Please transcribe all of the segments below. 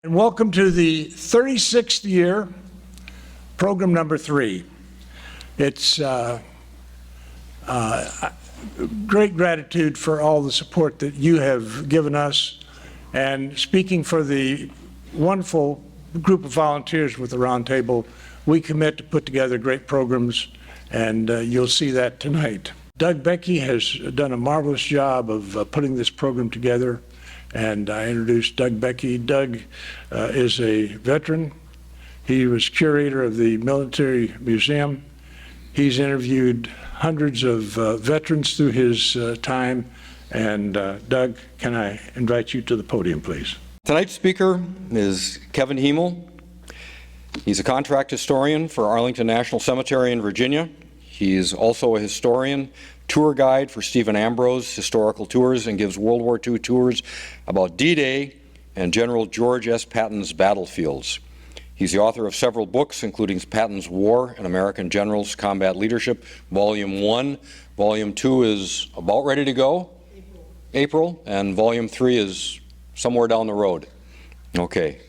And welcome to the 36th year, program number 3. It's great gratitude for all the support that you have given us, and speaking for the wonderful group of volunteers with the Roundtable, we commit to put together great programs, and you'll see that tonight. Doug Becky has done a marvelous job of putting this program together. And I introduced Doug Becky. Doug is a veteran. He was curator of the Military Museum. He's interviewed hundreds of veterans through his time. And Doug, can I invite you to the podium, please? Tonight's speaker is Kevin HYMEL. He's a contract historian for Arlington National Cemetery in Virginia. He is also a historian, tour guide for Stephen Ambrose Historical Tours, and gives World War II tours about D-Day and General George S. Patton's battlefields. He's the author of several books, including Patton's War and American Generals Combat Leadership, Volume 1. Volume 2 is about ready to go, April, and Volume 3 is somewhere down the road. Okay.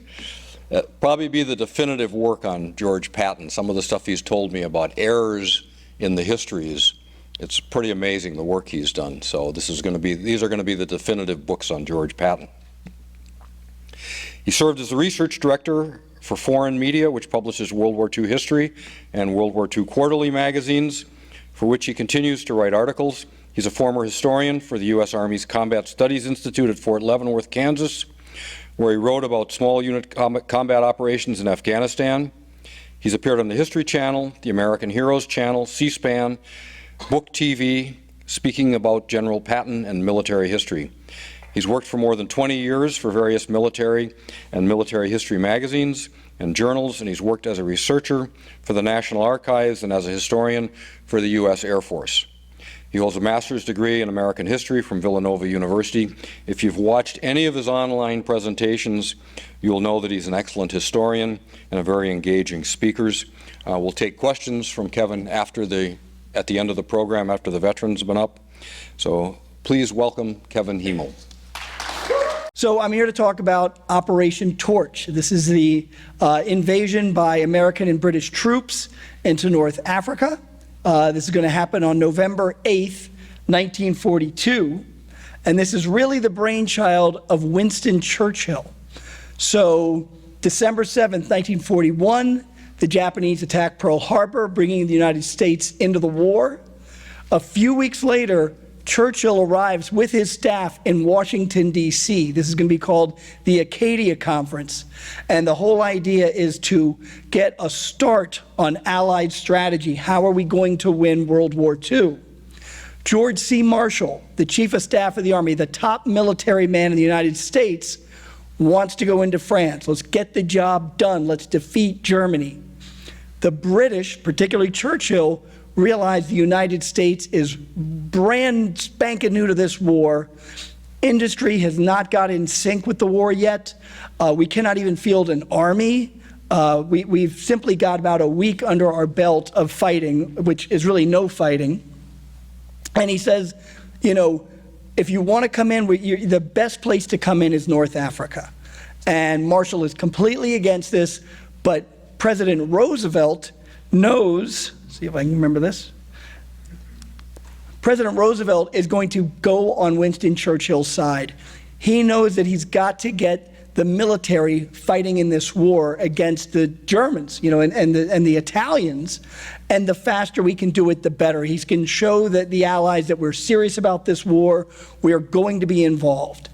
Probably be the definitive work on George Patton. Some of the stuff he's told me about errors in the histories, it's pretty amazing the work he's done. So these are going to be the definitive books on George Patton. He served as the research director for Foreign Media, which publishes World War II history and World War II quarterly magazines, for which he continues to write articles. He's a former historian for the U.S. Army's Combat Studies Institute at Fort Leavenworth, Kansas, where he wrote about small unit combat operations in Afghanistan. He's appeared on the History Channel, the American Heroes Channel, C-SPAN, Book TV, speaking about General Patton and military history. He's worked for more than 20 years for various military and military history magazines and journals, and he's worked as a researcher for the National Archives and as a historian for the U.S. Air Force. He holds a master's degree in American history from Villanova University. If you've watched any of his online presentations, you'll know that he's an excellent historian and a very engaging speaker. We'll take questions from Kevin at the end of the program, after the veterans have been up. So please welcome Kevin HYMEL. So I'm here to talk about Operation Torch. This is the invasion by American and British troops into North Africa. This is going to happen on November 8th, 1942. And this is really the brainchild of Winston Churchill. So December 7th, 1941, the Japanese attack Pearl Harbor, bringing the United States into the war. A few weeks later, Churchill arrives with his staff in Washington, D.C. This is going to be called the Acadia Conference. And the whole idea is to get a start on Allied strategy. How are we going to win World War II? George C. Marshall, the Chief of Staff of the Army, the top military man in the United States, wants to go into France. Let's get the job done. Let's defeat Germany. The British, particularly Churchill, realized the United States is brand spanking new to this war. Industry has not got in sync with the war yet. We cannot even field an army. We've simply got about a week under our belt of fighting, which is really no fighting. And he says, you know, if you want to come in, the best place to come in is North Africa. And Marshall is completely against this, but President Roosevelt knows, see if I can remember this. President Roosevelt is going to go on Winston Churchill's side. He knows that he's got to get the military fighting in this war against the Germans, you know, and the Italians, and the faster we can do it, the better. He can show that the Allies that we're serious about this war, we are going to be involved.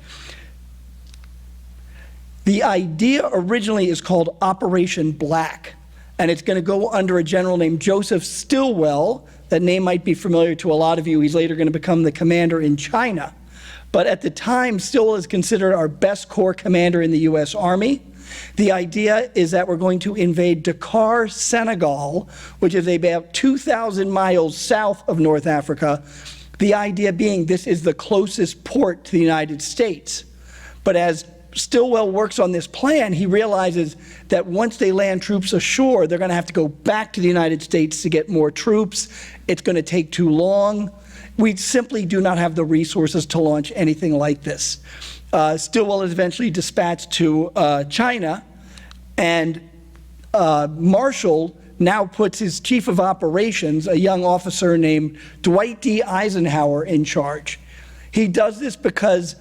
The idea originally is called Operation Black, and it's going to go under a general named Joseph Stilwell. That name might be familiar to a lot of you. He's later going to become the commander in China. But at the time, Stilwell is considered our best corps commander in the U.S. Army. The idea is that we're going to invade Dakar, Senegal, which is about 2,000 miles south of North Africa. The idea being this is the closest port to the United States. But as Stilwell works on this plan, he realizes that once they land troops ashore, they're going to have to go back to the United States to get more troops. It's going to take too long. We simply do not have the resources to launch anything like this. Stilwell is eventually dispatched to China, and Marshall now puts his chief of operations, a young officer named Dwight D. Eisenhower, in charge. He does this because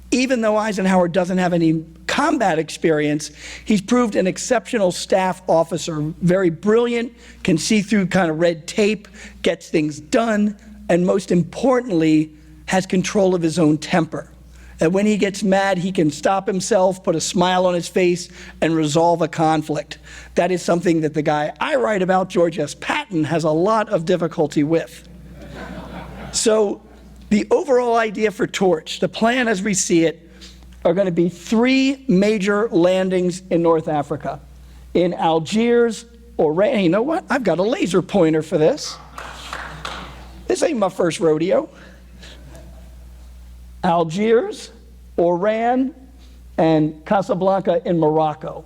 even though Eisenhower doesn't have any combat experience, he's proved an exceptional staff officer, very brilliant, can see through kind of red tape, gets things done, and most importantly, has control of his own temper. And when he gets mad, he can stop himself, put a smile on his face, and resolve a conflict. That is something that the guy I write about, George S. Patton, has a lot of difficulty with. So the overall idea for Torch, the plan as we see it, are going to be 3 major landings in North Africa. In Algiers, Oran. You know what? I've got a laser pointer for this. This ain't my first rodeo. Algiers, Oran, and Casablanca in Morocco.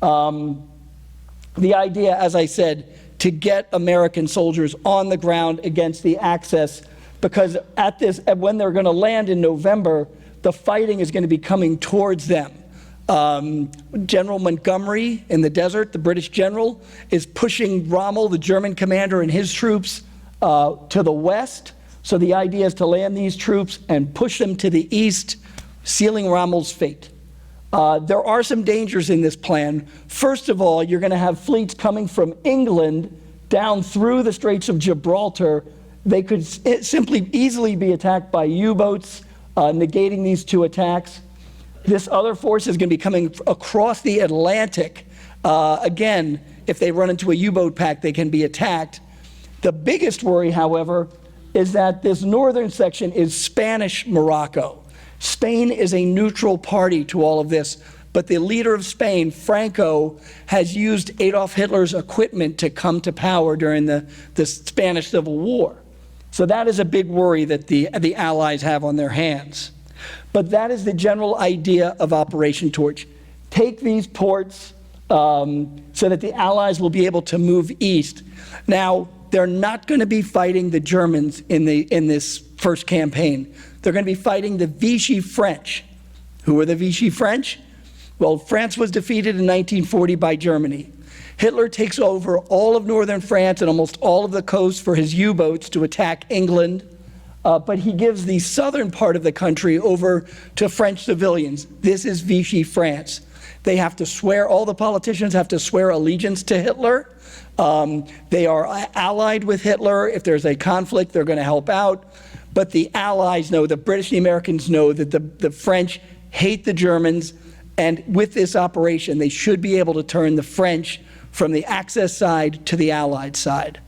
The idea, as I said, to get American soldiers on the ground against the Axis, because when they're going to land in November, the fighting is going to be coming towards them. General Montgomery in the desert, the British general, is pushing Rommel, the German commander, and his troops to the west. So the idea is to land these troops and push them to the east, sealing Rommel's fate. There are some dangers in this plan. First of all, you're going to have fleets coming from England down through the Straits of Gibraltar. They could simply easily be attacked by U-boats, negating these 2 attacks. This other force is going to be coming across the Atlantic. Again, if they run into a U-boat pack, they can be attacked. The biggest worry, however, is that this northern section is Spanish Morocco. Spain is a neutral party to all of this, but the leader of Spain, Franco, has used Adolf Hitler's equipment to come to power during the Spanish Civil War. So that is a big worry that the Allies have on their hands. But that is the general idea of Operation Torch. Take these ports so that the Allies will be able to move east. Now, they're not going to be fighting the Germans in this first campaign. They're going to be fighting the Vichy French. Who are the Vichy French? Well, France was defeated in 1940 by Germany. Hitler takes over all of northern France and almost all of the coast for his U-boats to attack England, but he gives the southern part of the country over to French civilians. This is Vichy France. They have to swear, all the politicians have to swear allegiance to Hitler. They are allied with Hitler. If there's a conflict, they're going to help out. But the Allies know, the British and the Americans know that the French hate the Germans. And with this operation, they should be able to turn the French from the Axis side to the Allied side.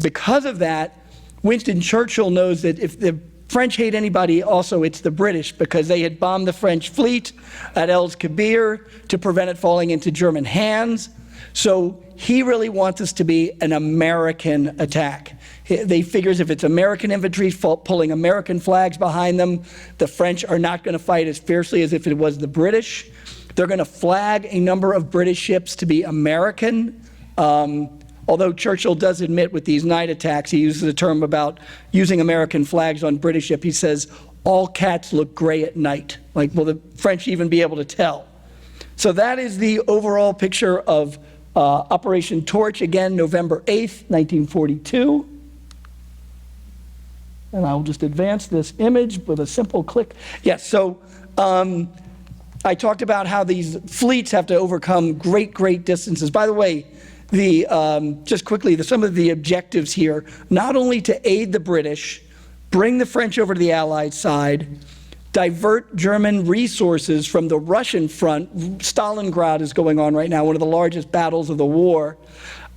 Because of that, Winston Churchill knows that if the French hate anybody, also it's the British, because they had bombed the French fleet at El Kabir to prevent it falling into German hands. So he really wants this to be an American attack. They figures if it's American infantry pulling American flags behind them, the French are not going to fight as fiercely as if it was the British. They're going to flag a number of British ships to be American. Although Churchill does admit with these night attacks, he uses a term about using American flags on British ship. He says, all cats look gray at night. Like, will the French even be able to tell? So that is the overall picture of Operation Torch, again, November 8th, 1942. And I'll just advance this image with a simple click. Yes, so I talked about how these fleets have to overcome great distances. By the way, just quickly, some of the objectives here, not only to aid the British, bring the French over to the Allied side, divert German resources from the Russian front. Stalingrad is going on right now, one of the largest battles of the war.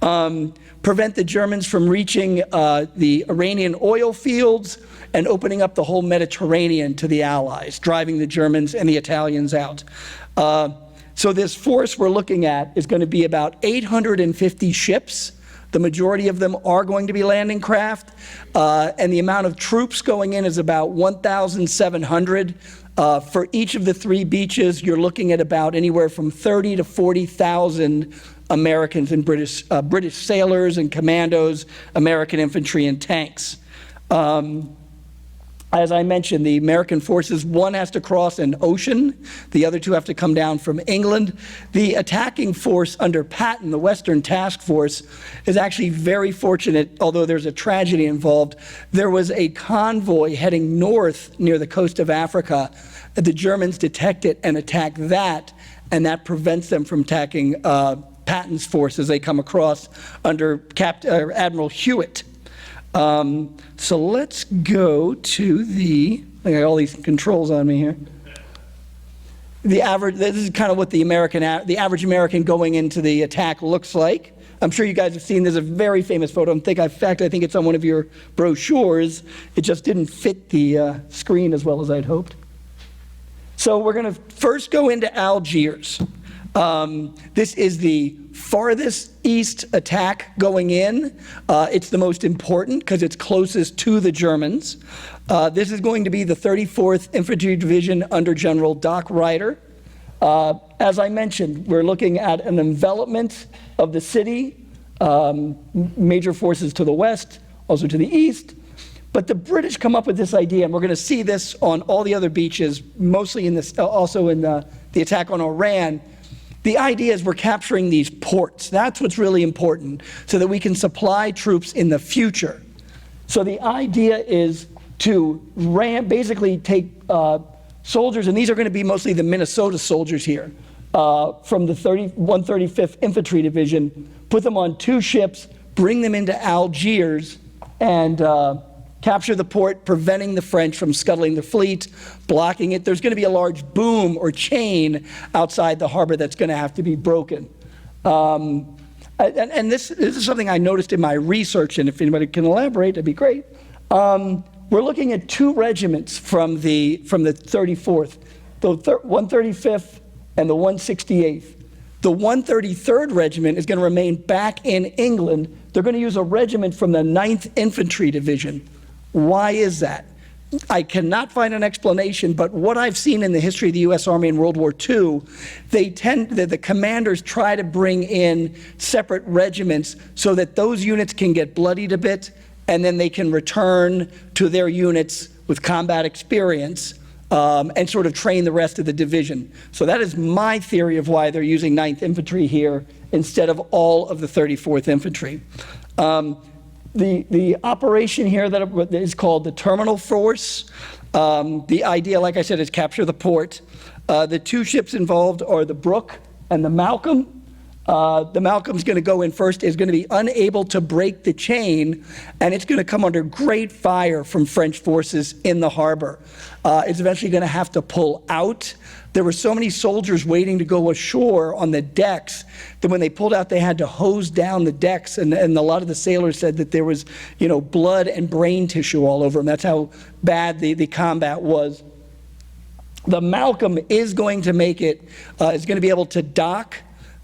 Prevent the Germans from reaching the Iranian oil fields and opening up the whole Mediterranean to the Allies, driving the Germans and the Italians out. So this force we're looking at is going to be about 850 ships. The majority of them are going to be landing craft, and the amount of troops going in is about 1,700. For each of the 3 beaches, you're looking at about anywhere from 30 to 40,000 Americans and British sailors and commandos, American infantry and tanks. As I mentioned, the American forces, one has to cross an ocean, the other two have to come down from England. The attacking force under Patton, the Western Task Force, is actually very fortunate, although there's a tragedy involved. There was a convoy heading north near the coast of Africa. The Germans detect it and attack that, and that prevents them from attacking Patton's force as they come across under Admiral Hewitt. So let's go to I got all these controls on me here. This is kind of what the average American going into the attack looks like. I'm sure you guys have seen, there's a very famous photo. In fact, I think it's on one of your brochures. It just didn't fit the screen as well as I'd hoped. So we're going to first go into Algiers. This is the farthest east attack going in. It's the most important because it's closest to the Germans. This is going to be the 34th Infantry Division under General Doc Ryder. As I mentioned, we're looking at an envelopment of the city, major forces to the west, also to the east. But the British come up with this idea, and we're going to see this on all the other beaches, mostly in this, also in the attack on Oran. The idea is we're capturing these ports. That's what's really important, so that we can supply troops in the future. So the idea is to basically take soldiers, and these are going to be mostly the Minnesota soldiers here, from the 135th Infantry Division, put them on 2 ships, bring them into Algiers, and capture the port, preventing the French from scuttling the fleet, blocking it. There's going to be a large boom or chain outside the harbor that's going to have to be broken. And this is something I noticed in my research, and if anybody can elaborate, that'd be great. We're looking at 2 regiments from the 34th, the 135th and the 168th. The 133rd Regiment is going to remain back in England. They're going to use a regiment from the 9th Infantry Division. Why is that? I cannot find an explanation, but what I've seen in the history of the U.S. Army in World War II, the commanders try to bring in separate regiments so that those units can get bloodied a bit, and then they can return to their units with combat experience and sort of train the rest of the division. So that is my theory of why they're using 9th Infantry here instead of all of the 34th Infantry. The operation here that is called the Terminal Force. The idea, like I said, is capture the port. The 2 ships involved are the Brooke and the Malcolm. The Malcolm's going to go in first, is going to be unable to break the chain, and it's going to come under great fire from French forces in the harbor. It's eventually going to have to pull out. There were so many soldiers waiting to go ashore on the decks that when they pulled out, they had to hose down the decks, and a lot of the sailors said that there was, blood and brain tissue all over them. That's how bad the combat was. The Malcolm is going to make it, is going to be able to dock.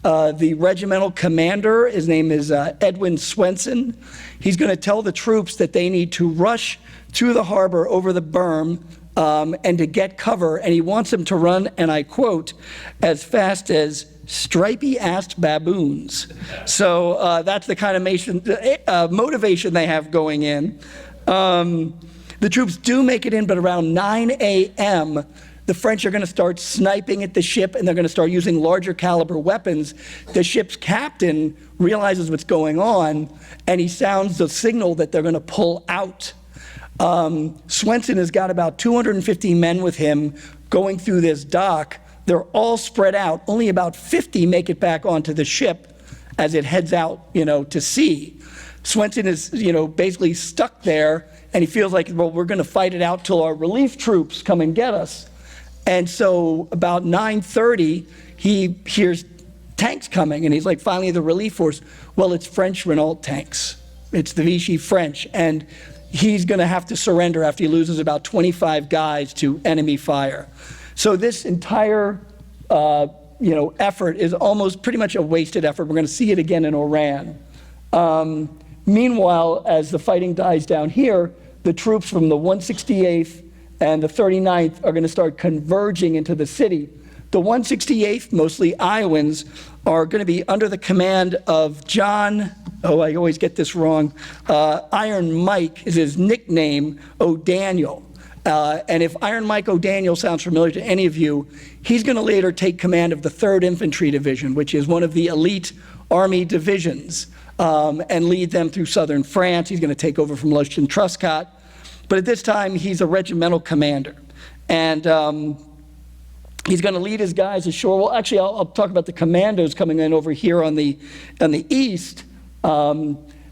The regimental commander, his name is Edwin Swenson. He's going to tell the troops that they need to rush through the harbor over the berm and to get cover, and he wants them to run, and I quote, as fast as stripy-assed baboons. So that's the kind of motivation they have going in. The troops do make it in, but around 9 a.m., the French are going to start sniping at the ship, and they're going to start using larger caliber weapons. The ship's captain realizes what's going on, and he sounds the signal that they're going to pull out. Swenson has got about 250 men with him going through this dock. They're all spread out. Only about 50 make it back onto the ship as it heads out, to sea. Swenson is, basically stuck there, and he feels like, well, we're going to fight it out till our relief troops come and get us. And so about 9:30, he hears tanks coming, and he's like, finally, the relief force. Well, it's French Renault tanks. It's the Vichy French, and he's going to have to surrender after he loses about 25 guys to enemy fire. So this entire, effort is almost pretty much a wasted effort. We're going to see it again in Oran. Meanwhile, as the fighting dies down here, the troops from the 168th and the 39th are going to start converging into the city. The 168th, mostly Iowans, are going to be under the command of John, I always get this wrong, Iron Mike is his nickname, O'Daniel. And if Iron Mike O'Daniel sounds familiar to any of you, he's going to later take command of the 3rd Infantry Division, which is one of the elite Army divisions, and lead them through southern France. He's going to take over from Lieutenant Truscott. But at this time, he's a regimental commander. And he's going to lead his guys ashore. Well, actually, I'll talk about the commandos coming in over here on the east.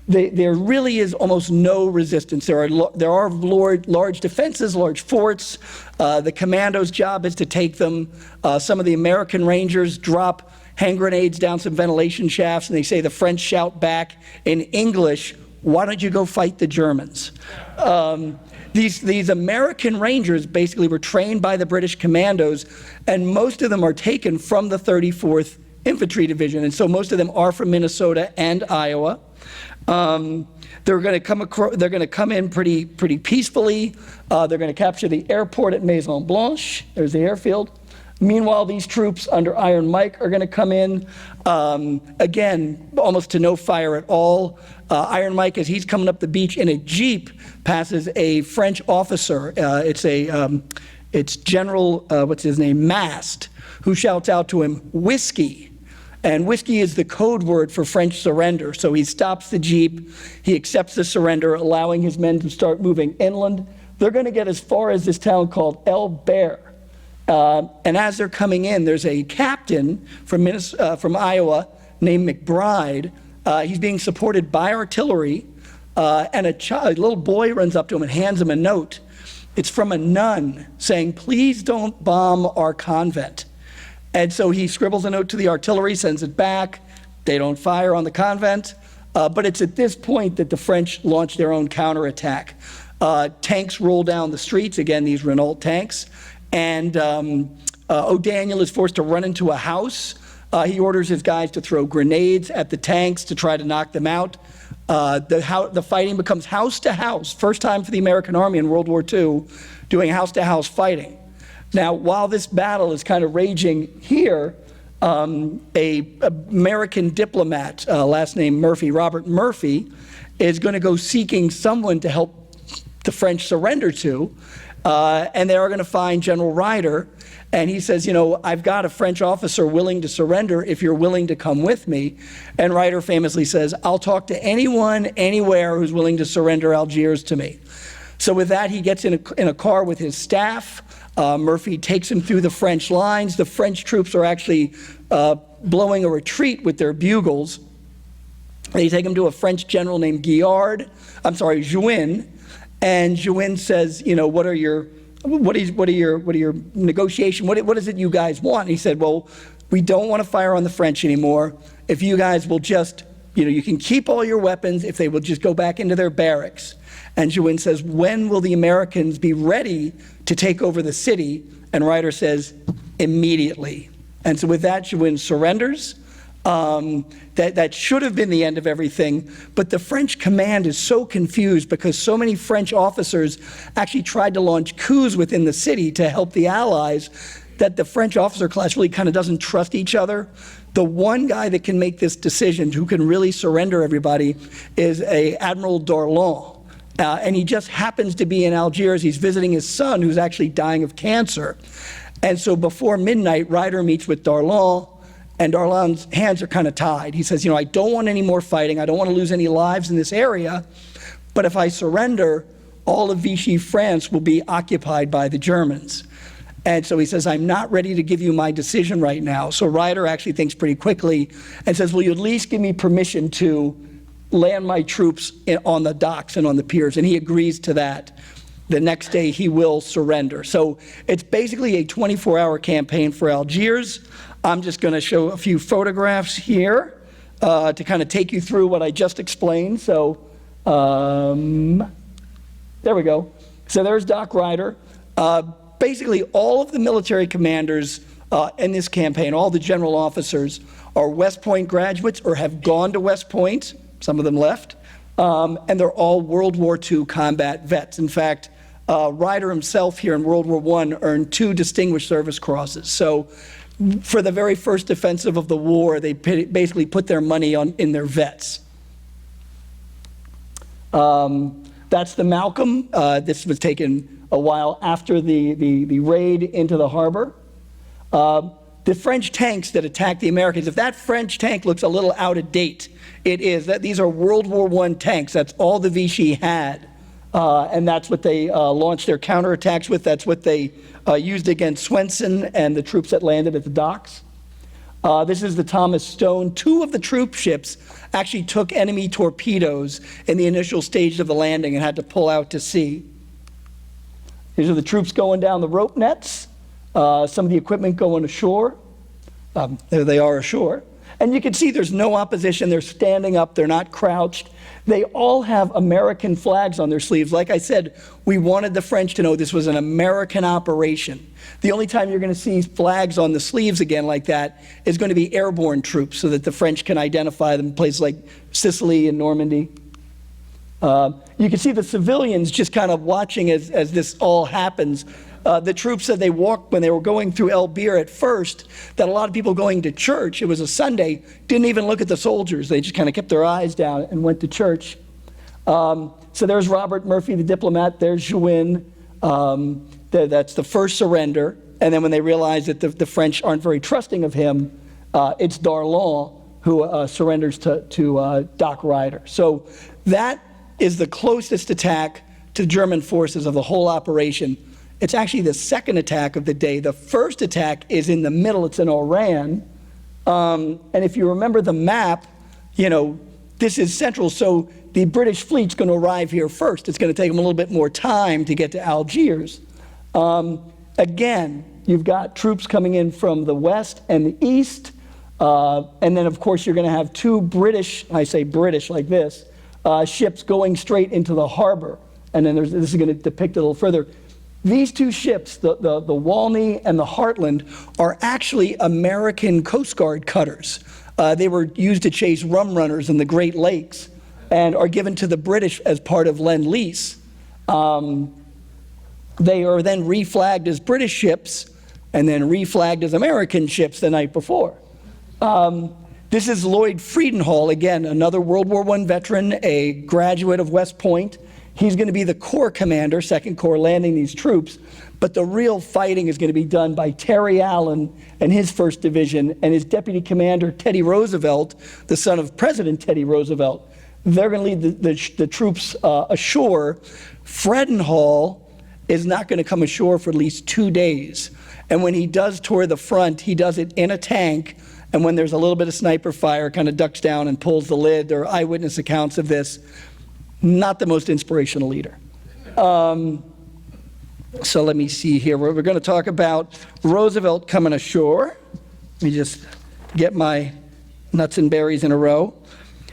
There really is almost no resistance. There are large defenses, large forts. The commandos' job is to take them. Some of the American Rangers drop hand grenades down some ventilation shafts, and they say the French shout back in English, "Why don't you go fight the Germans?" These American Rangers basically were trained by the British commandos, and most of them are taken from the 34th Infantry Division, and so most of them are from Minnesota and Iowa. They're going to come in pretty peacefully. They're going to capture the airport at Maison Blanche. There's the airfield. Meanwhile, these troops under Iron Mike are going to come in, again, almost to no fire at all. Iron Mike, as he's coming up the beach in a Jeep, passes a French officer. It's General, what's his name, Mast, who shouts out to him, "Whiskey." And whiskey is the code word for French surrender. So he stops the Jeep, he accepts the surrender, allowing his men to start moving inland. They're going to get as far as this town called El Bear. And as they're coming in, there's a captain from Iowa named McBride. He's being supported by artillery, and a little boy runs up to him and hands him a note. It's from a nun saying, "Please don't bomb our convent." And so he scribbles a note to the artillery, sends it back. They don't fire on the convent. But it's at this point that the French launch their own counterattack. Tanks roll down the streets, again, these Renault tanks. And O'Daniel is forced to run into a house. He orders his guys to throw grenades at the tanks to try to knock them out. The fighting becomes house to house. First time for the American Army in World War II doing house to house fighting. Now, while this battle is kind of raging here, a American diplomat, last name Murphy, Robert Murphy, is going to go seeking someone to help the French surrender to, and they are going to find General Ryder, and he says, "I've got a French officer willing to surrender if you're willing to come with me." And Ryder famously says, "I'll talk to anyone, anywhere who's willing to surrender Algiers to me." So with that, he gets in a car with his staff. Murphy takes him through the French lines. The French troops are actually blowing a retreat with their bugles. They take him to a French general named Juin, and Juin says, what are your negotiation? What is it you guys want? And he said, "Well, we don't want to fire on the French anymore. If you guys will just, you can keep all your weapons if they will just go back into their barracks." And Juin says, "When will the Americans be ready to take over the city?" And Ryder says, "Immediately." And so with that, Juin surrenders. That should have been the end of everything, but the French command is so confused because so many French officers actually tried to launch coups within the city to help the Allies that the French officer class really kind of doesn't trust each other. The one guy that can make this decision, who can really surrender everybody, is Admiral Darlan. And he just happens to be in Algiers. He's visiting his son, who's actually dying of cancer. And so before midnight, Ryder meets with Darlan, and Darlan's hands are kind of tied. He says, "I don't want any more fighting. I don't want to lose any lives in this area. But if I surrender, all of Vichy France will be occupied by the Germans." And so he says, "I'm not ready to give you my decision right now." So Ryder actually thinks pretty quickly and says, "Will you at least give me permission to land my troops on the docks and on the piers?" And he agrees to that. The next day, he will surrender. So it's basically a 24-hour campaign for Algiers. I'm just going to show a few photographs here to kind of take you through what I just explained. So there we go. So there's Doc Ryder. Basically, all of the military commanders in this campaign, all the general officers, are West Point graduates or have gone to West Point. Some of them left. And they're all World War II combat vets. In fact, Ryder himself here in World War I earned 2 Distinguished Service Crosses. So for the very first offensive of the war, they basically put their money in their vets. That's the Malcolm. This was taken a while after the raid into the harbor. The French tanks that attacked the Americans, if that French tank looks a little out of date, it is. These are World War I tanks. That's all the Vichy had. And that's what they launched their counterattacks with. That's what they used against Swenson and the troops that landed at the docks. This is the Thomas Stone. 2 of the troop ships actually took enemy torpedoes in the initial stage of the landing and had to pull out to sea. These are the troops going down the rope nets. Some of the equipment going ashore. There they are ashore. And you can see there's no opposition. They're standing up. They're not crouched. They all have American flags on their sleeves. Like I said, we wanted the French to know this was an American operation. The only time you're going to see flags on the sleeves again like that is going to be airborne troops so that the French can identify them in places like Sicily and Normandy. You can see the civilians just kind of watching as this all happens. The troops said they walked when they were going through Algiers at first, that a lot of people going to church, it was a Sunday, didn't even look at the soldiers. They just kind of kept their eyes down and went to church. So there's Robert Murphy, the diplomat. There's Juin. That's the first surrender. And then when they realize that the French aren't very trusting of him, it's Darlan who surrenders to Doc Ryder. So that is the closest attack to German forces of the whole operation. It's actually the second attack of the day. The first attack is in the middle. It's in Oran. And if you remember the map, you know, this is central. So the British fleet's going to arrive here first. It's going to take them a little bit more time to get to Algiers. Again, you've got troops coming in from the west and the east. And then, of course, you're going to have 2 British, I say British like this, ships going straight into the harbor. And then this is going to depict it a little further. These 2 ships, the Walney and the Heartland, are actually American Coast Guard cutters. They were used to chase rum runners in the Great Lakes and are given to the British as part of Lend-Lease. They are then reflagged as British ships and then reflagged as American ships the night before. This is Lloyd Friedenhall, again, another World War I veteran, a graduate of West Point. He's going to be the Corps commander, 2nd Corps, landing these troops. But the real fighting is going to be done by Terry Allen and his 1st Division and his deputy commander, Teddy Roosevelt, the son of President Teddy Roosevelt. They're going to lead the troops ashore. Friedenhall is not going to come ashore for at least 2 days. And when he does tour the front, he does it in a tank. And when there's a little bit of sniper fire, kind of ducks down and pulls the lid. There are eyewitness accounts of this. Not the most inspirational leader. So let me see here. We're going to talk about Roosevelt coming ashore. Let me just get my nuts and berries in a row.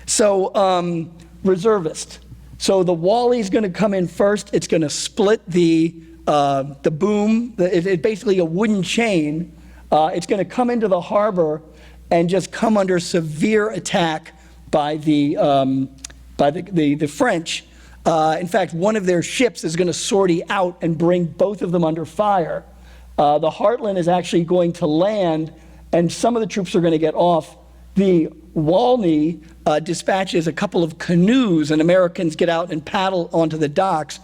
So reservist. So the Wally's going to come in first. It's going to split the boom. It's basically a wooden chain. It's going to come into the harbor and just come under severe attack by the French. In fact, one of their ships is going to sortie out and bring both of them under fire. The Heartland is actually going to land, and some of the troops are going to get off. The Walney dispatches a couple of canoes, and Americans get out and paddle onto the docks.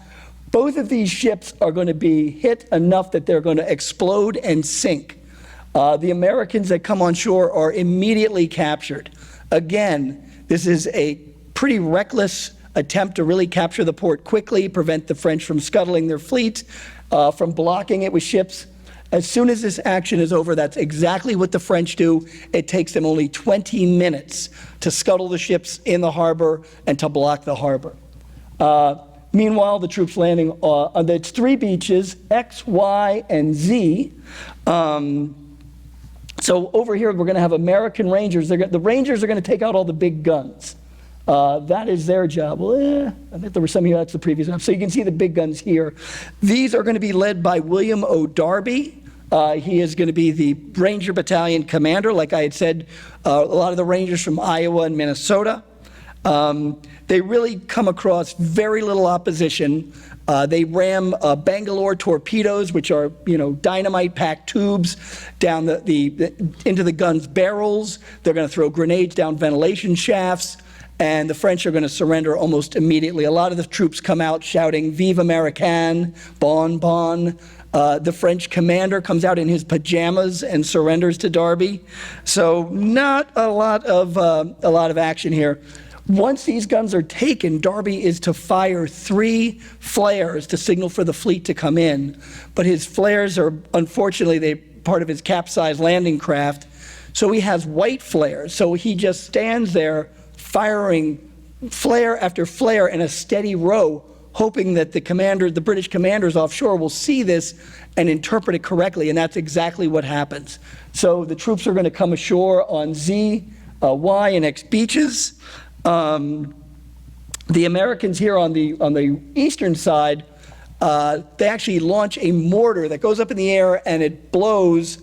Both of these ships are going to be hit enough that they're going to explode and sink. The Americans that come on shore are immediately captured. Again, this is a pretty reckless attempt to really capture the port quickly, prevent the French from scuttling their fleet, from blocking it with ships. As soon as this action is over, that's exactly what the French do. It takes them only 20 minutes to scuttle the ships in the harbor and to block the harbor. Meanwhile, the troops landing on it's 3 beaches, X, Y, and Z. So over here, we're going to have American Rangers. The Rangers are going to take out all the big guns. That is their job. Well, I think there were some here, that's the previous one. So you can see the big guns here. These are going to be led by William O. Darby. He is going to be the Ranger Battalion commander. Like I had said, a lot of the Rangers from Iowa and Minnesota. They really come across very little opposition. They ram Bangalore torpedoes, which are, dynamite-packed tubes, down into the gun's barrels. They're going to throw grenades down ventilation shafts. and the French are going to surrender almost immediately. A lot of the troops come out shouting, "Vive Americain, bon bon." The French commander comes out in his pajamas and surrenders to Darby. So not a lot of action here. Once these guns are taken, Darby is to fire 3 flares to signal for the fleet to come in. But his flares are, unfortunately, they part of his capsized landing craft. So he has white flares. So he just stands there firing flare after flare in a steady row, hoping that the British commanders offshore will see this and interpret it correctly, and that's exactly what happens. So the troops are going to come ashore on Z, Y, and X beaches. The Americans here on the eastern side, they actually launch a mortar that goes up in the air and it blows,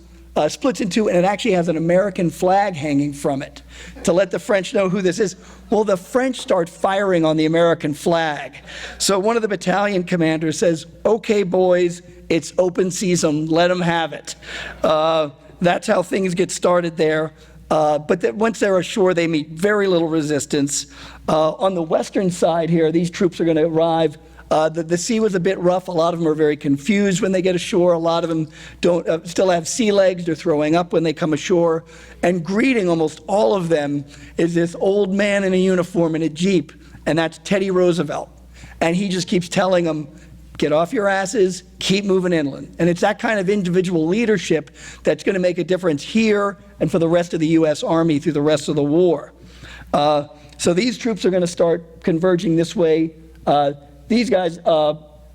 splits in two, and it actually has an American flag hanging from it to let the French know who this is. Well, the French start firing on the American flag. So one of the battalion commanders says, "Okay, boys, it's open season, let them have it." That's how things get started there. But once they're ashore, they meet very little resistance. On the western side here, these troops are going to arrive. The sea was a bit rough. A lot of them are very confused when they get ashore. A lot of them don't still have sea legs. They're throwing up when they come ashore. And greeting almost all of them is this old man in a uniform in a Jeep, and that's Teddy Roosevelt. And he just keeps telling them, "Get off your asses, keep moving inland." And it's that kind of individual leadership that's going to make a difference here and for the rest of the U.S. Army through the rest of the war. So these troops are going to start converging this way. These guys,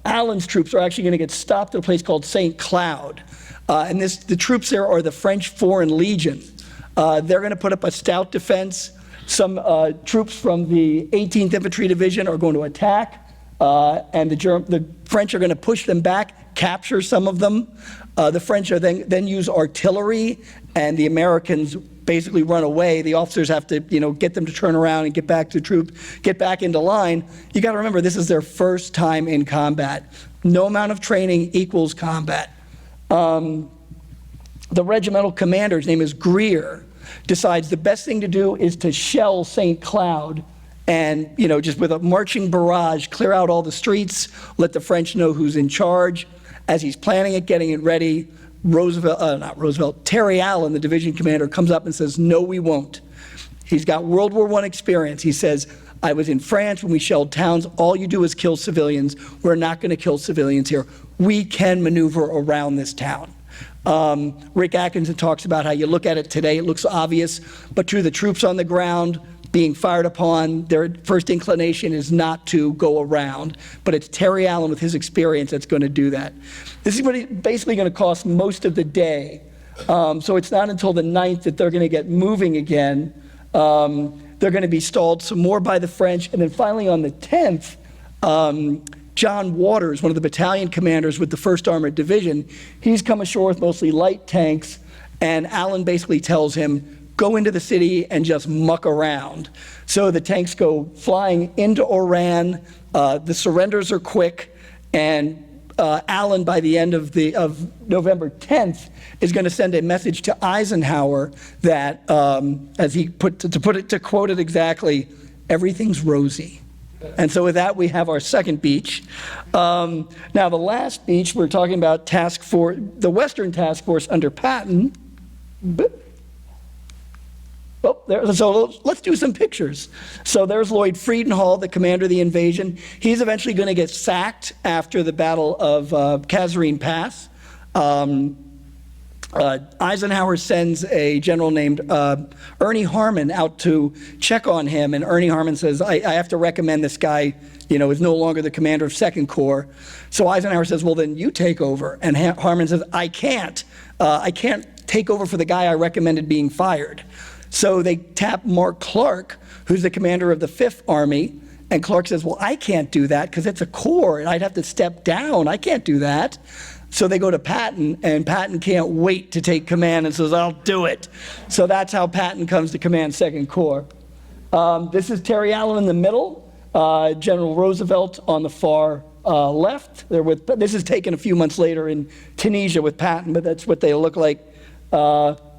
Allen's troops, are actually going to get stopped at a place called St. Cloud. And the troops there are the French Foreign Legion. They're going to put up a stout defense. Some troops from the 18th Infantry Division are going to attack. And the French are going to push them back, capture some of them. The French are then use artillery, and the Americans basically run away. The officers have to, get them to turn around and get back to troops, get back into line. You got to remember, this is their first time in combat. No amount of training equals combat. The regimental commander, his name is Greer, decides the best thing to do is to shell St. Cloud and, just with a marching barrage, clear out all the streets, let the French know who's in charge. As he's planning it, getting it ready, Terry Allen, the division commander, comes up and says, "No, we won't." He's got World War I experience. He says, "I was in France when we shelled towns. All you do is kill civilians. We're not going to kill civilians here. We can maneuver around this town." Rick Atkinson talks about how you look at it today, it looks obvious, but to the troops on the ground being fired upon, their first inclination is not to go around, but it's Terry Allen with his experience that's going to do that. This is what he's basically going to cost most of the day. So it's not until the 9th that they're going to get moving again. They're going to be stalled some more by the French, and then finally on the 10th, John Waters, one of the battalion commanders with the 1st Armored Division, he's come ashore with mostly light tanks, and Allen basically tells him, "Go into the city and just muck around." So the tanks go flying into Oran. The surrenders are quick, and Allen, by the end of November 10th, is going to send a message to Eisenhower that, as he to quote it exactly, "Everything's rosy." And so with that, we have our second beach. Now the last beach, we're talking about the Western Task Force under Patton. So let's do some pictures. So there's Lloyd Friedenhall, the commander of the invasion. He's eventually going to get sacked after the Battle of Kasserine Pass. Eisenhower sends a general named Ernie Harmon out to check on him, and Ernie Harmon says, I have to recommend this guy, is no longer the commander of 2nd Corps. So Eisenhower says, "Well, then you take over." And Harmon says, I can't take over for the guy I recommended being fired." So they tap Mark Clark, who's the commander of the 5th Army, and Clark says, "Well, I can't do that because it's a corps, and I'd have to step down. I can't do that." So they go to Patton, and Patton can't wait to take command and says, "I'll do it." So that's how Patton comes to command 2nd Corps. This is Terry Allen in the middle, General Roosevelt on the far left. This is taken a few months later in Tunisia with Patton, but that's what they look like.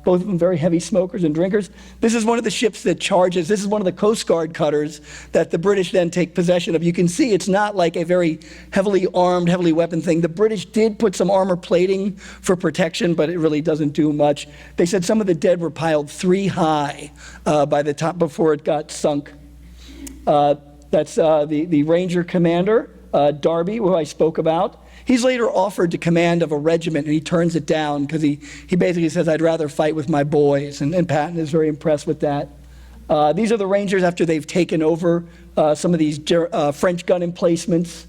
both of them very heavy smokers and drinkers. This is one of the ships that charges. This is one of the Coast Guard cutters that the British then take possession of. You can see it's not like a very heavily armed, heavily weaponed thing. The British did put some armor plating for protection, but it really doesn't do much. They said some of the dead were piled 3 high by the top before it got sunk. That's the Ranger commander, Darby, who I spoke about. He's later offered to command of a regiment, and he turns it down because he basically says, I'd rather fight with my boys, and Patton is very impressed with that. These are the Rangers after they've taken over some of these French gun emplacements.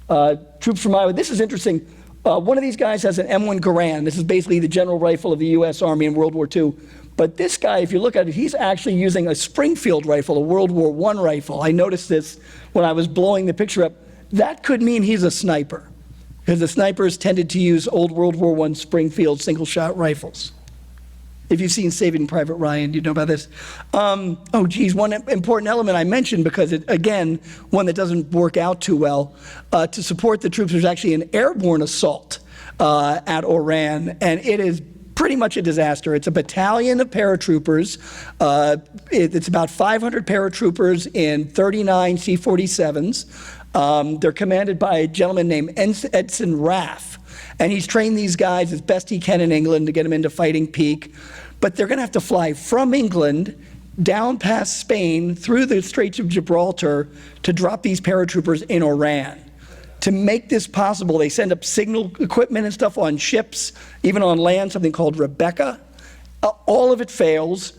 Troops from Iowa. This is interesting. One of these guys has an M1 Garand. This is basically the general rifle of the U.S. Army in World War II. But this guy, if you look at it, he's actually using a Springfield rifle, a World War I rifle. I noticed this when I was blowing the picture up. That could mean he's a sniper, because the snipers tended to use old World War I Springfield single-shot rifles. If you've seen Saving Private Ryan, you know about this. Oh, geez, one important element I mentioned, because, again, one that doesn't work out too well. To support the troops, there's actually an airborne assault at Oran, and it is pretty much a disaster. It's a battalion of paratroopers. It's about 500 paratroopers in 39 C-47s. They're commanded by a gentleman named Edson Raff, and he's trained these guys as best he can in England to get them into fighting peak. But they're going to have to fly from England down past Spain through the Straits of Gibraltar to drop these paratroopers in Oran. To make this possible, they send up signal equipment and stuff on ships, even on land, something called Rebecca. All of it fails.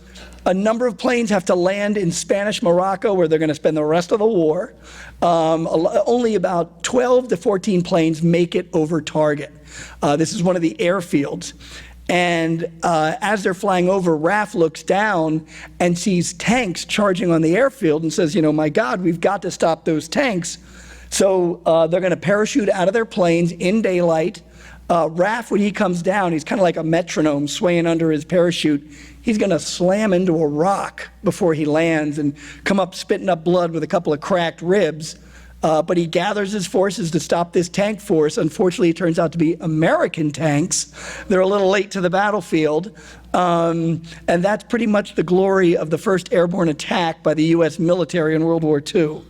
A number of planes have to land in Spanish Morocco, where they're going to spend the rest of the war. Only about 12 to 14 planes make it over target. This is one of the airfields. And as they're flying over, RAF looks down and sees tanks charging on the airfield and says, you know, my God, we've got to stop those tanks. So they're going to parachute out of their planes in daylight. RAF, when he comes down, he's kind of like a metronome swaying under his parachute. He's going to slam into a rock before he lands and come up spitting up blood with a couple of cracked ribs. But he gathers his forces to stop this tank force. Unfortunately, it turns out to be American tanks. They're a little late to the battlefield. And that's pretty much the glory of the first airborne attack by the U.S. military in World War II.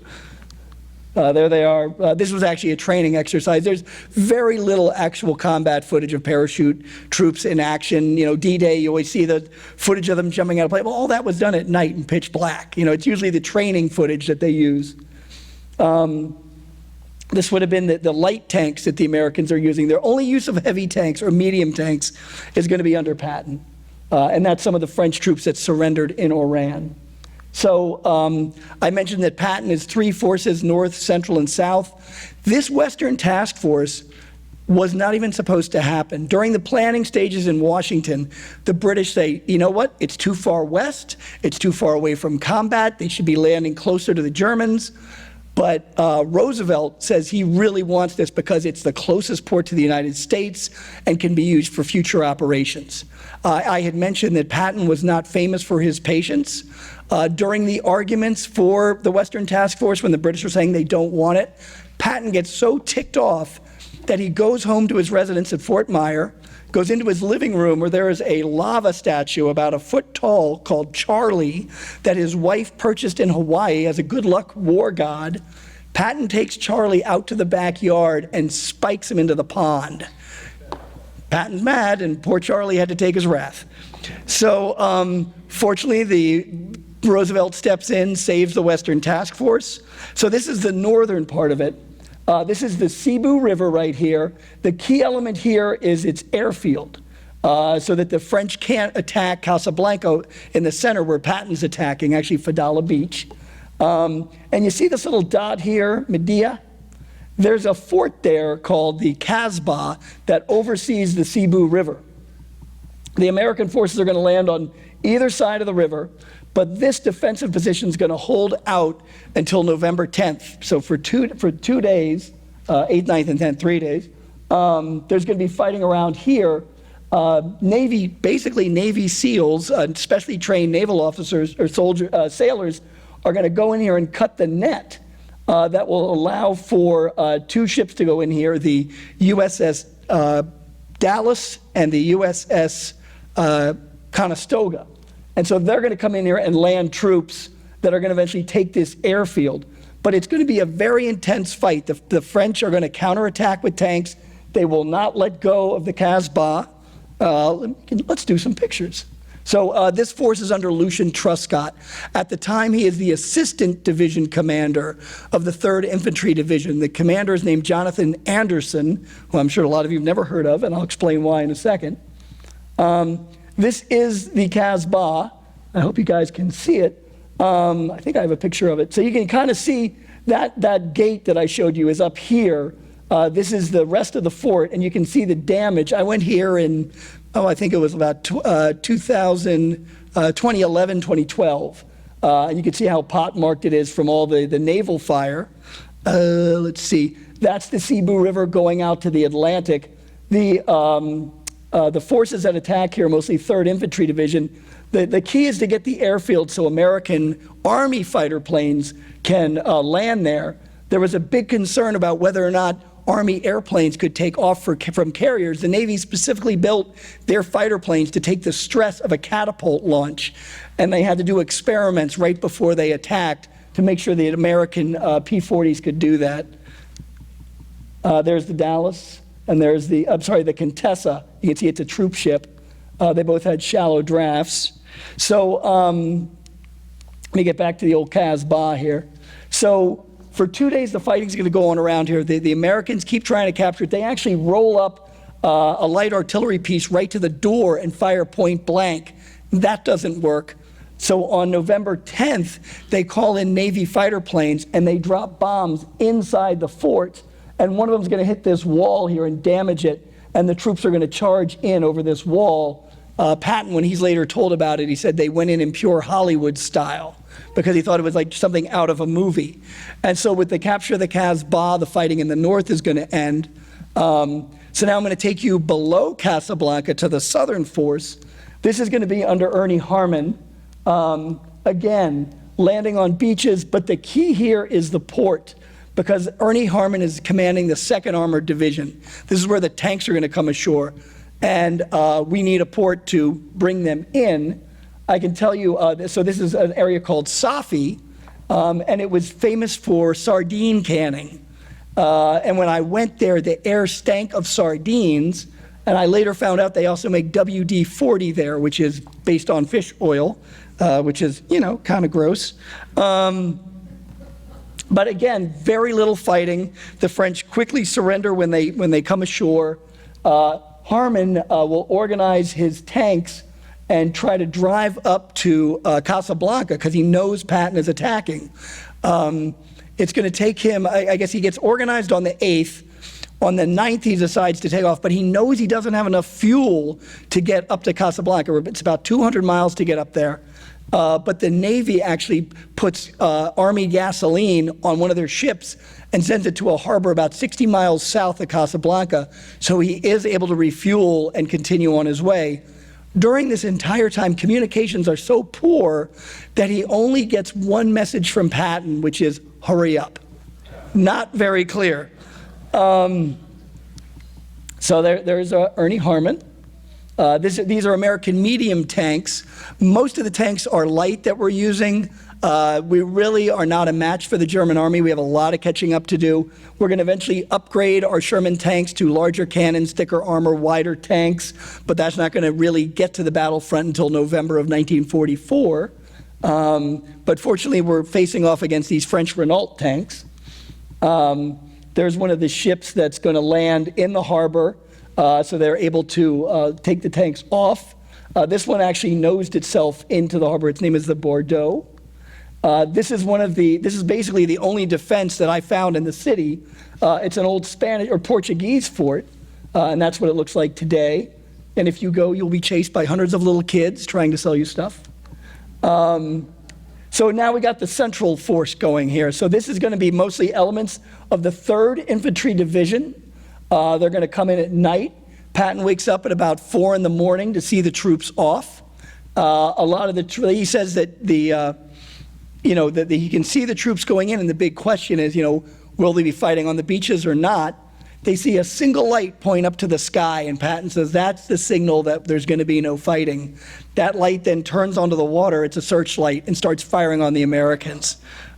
There they are. This was actually a training exercise. There's very little actual combat footage of parachute troops in action. You know, D-Day, you always see the footage of them jumping out of plane. Well, all that was done at night in pitch black. You know, it's usually the training footage that they use. This would have been the light tanks that the Americans are using. Their only use of heavy tanks or medium tanks is going to be under Patton. And that's some of the French troops that surrendered in Oran. So I mentioned that Patton is 3 forces, north, central, and south. This Western Task Force was not even supposed to happen. During the planning stages in Washington, the British say, you know what, it's too far west, it's too far away from combat, they should be landing closer to the Germans. But Roosevelt says he really wants this because it's the closest port to the United States and can be used for future operations. I had mentioned that Patton was not famous for his patience. During the arguments for the Western Task Force, when the British are saying they don't want it, Patton gets so ticked off that he goes home to his residence at Fort Myer, goes into his living room where there is a lava statue about a foot tall called Charlie that his wife purchased in Hawaii as a good luck war god. Patton takes Charlie out to the backyard and spikes him into the pond. Patton's mad, and poor Charlie had to take his wrath. So fortunately, Roosevelt steps in, saves the Western Task Force. So this is the northern part of it. This is the Cebu River right here. The key element here is its airfield, so that the French can't attack Casablanca in the center where Patton's attacking, actually Fadala Beach. And you see this little dot here, Medea? There's a fort there called the Casbah that oversees the Cebu River. The American forces are going to land on either side of the river, but this defensive position is going to hold out until November 10th. So for two days, 8th, 9th, and 10th, 3 days, there's going to be fighting around here. Basically Navy SEALs, specially trained naval officers or sailors, are going to go in here and cut the net that will allow for 2 ships to go in here, the USS Dallas and the USS Conestoga. And so they're going to come in here and land troops that are going to eventually take this airfield. But it's going to be a very intense fight. The French are going to counterattack with tanks. They will not let go of the Casbah. Let's do some pictures. So this force is under Lucian Truscott. At the time, he is the assistant division commander of the 3rd Infantry Division. The commander is named Jonathan Anderson, who I'm sure a lot of you have never heard of, and I'll explain why in a second. This is the Casbah. I hope you guys can see it. I think I have a picture of it. So you can kind of see that gate that I showed you is up here. This is the rest of the fort, and you can see the damage. I went here in, I think it was about 2011, 2012. And you can see how pot-marked it is from all the naval fire. Let's see. That's the Cebu River going out to the Atlantic. The forces that attack here, mostly 3rd Infantry Division, the key is to get the airfield so American Army fighter planes can land there. There was a big concern about whether or not Army airplanes could take off from carriers. The Navy specifically built their fighter planes to take the stress of a catapult launch, and they had to do experiments right before they attacked to make sure the American P-40s could do that. There's the Dallas, and there's the Contessa. You can see it's a troop ship. They both had shallow drafts. So let me get back to the old Casbah here. So for 2 days, the fighting's going to go on around here. The Americans keep trying to capture it. They actually roll up a light artillery piece right to the door and fire point blank. That doesn't work. So on November 10th, they call in Navy fighter planes and they drop bombs inside the fort. And one of them's going to hit this wall here and damage it. And the troops are going to charge in over this wall. Patton, when he's later told about it, he said they went in pure Hollywood style, because he thought it was like something out of a movie. And so with the capture of the Casbah, the fighting in the north is going to end. So now I'm going to take you below Casablanca to the southern force. This is going to be under Ernie Harmon. Again, landing on beaches, but the key here is the port, because Ernie Harmon is commanding the 2nd Armored Division. This is where the tanks are going to come ashore. And we need a port to bring them in. I can tell you, so this is an area called Safi, and it was famous for sardine canning. And when I went there, the air stank of sardines, and I later found out they also make WD-40 there, which is based on fish oil, which is, kind of gross. But again, very little fighting. The French quickly surrender when they come ashore. Harmon will organize his tanks and try to drive up to Casablanca, because he knows Patton is attacking. It's going to take him, I guess he gets organized on the 8th. On the 9th, he decides to take off, but he knows he doesn't have enough fuel to get up to Casablanca. It's about 200 miles to get up there. But the Navy actually puts Army gasoline on one of their ships and sends it to a harbor about 60 miles south of Casablanca, so he is able to refuel and continue on his way. During this entire time, communications are so poor that he only gets one message from Patton, which is, hurry up. Not very clear. So there's Ernie Harmon. These are American medium tanks. Most of the tanks are light that we're using. We really are not a match for the German army. We have a lot of catching up to do. We're going to eventually upgrade our Sherman tanks to larger cannons, thicker armor, wider tanks, but that's not going to really get to the battlefront until November of 1944. But fortunately, we're facing off against these French Renault tanks. There's one of the ships that's going to land in the harbor, so they're able to take the tanks off. This one actually nosed itself into the harbor. Its name is the Bordeaux. This is basically the only defense that I found in the city. It's an old Spanish or Portuguese fort, and that's what it looks like today. And if you go, you'll be chased by hundreds of little kids trying to sell you stuff. So now we got the central force going here. So this is going to be mostly elements of the 3rd Infantry Division. They're going to come in at night. Patton wakes up at about 4 in the morning to see the troops off. A lot of he says that that he can see the troops going in, and the big question is, will they be fighting on the beaches or not? they see a single light point up to the sky, and Patton says that's the signal that there's going to be no fighting. That light then turns onto the water, it's a searchlight, and starts firing on the Americans.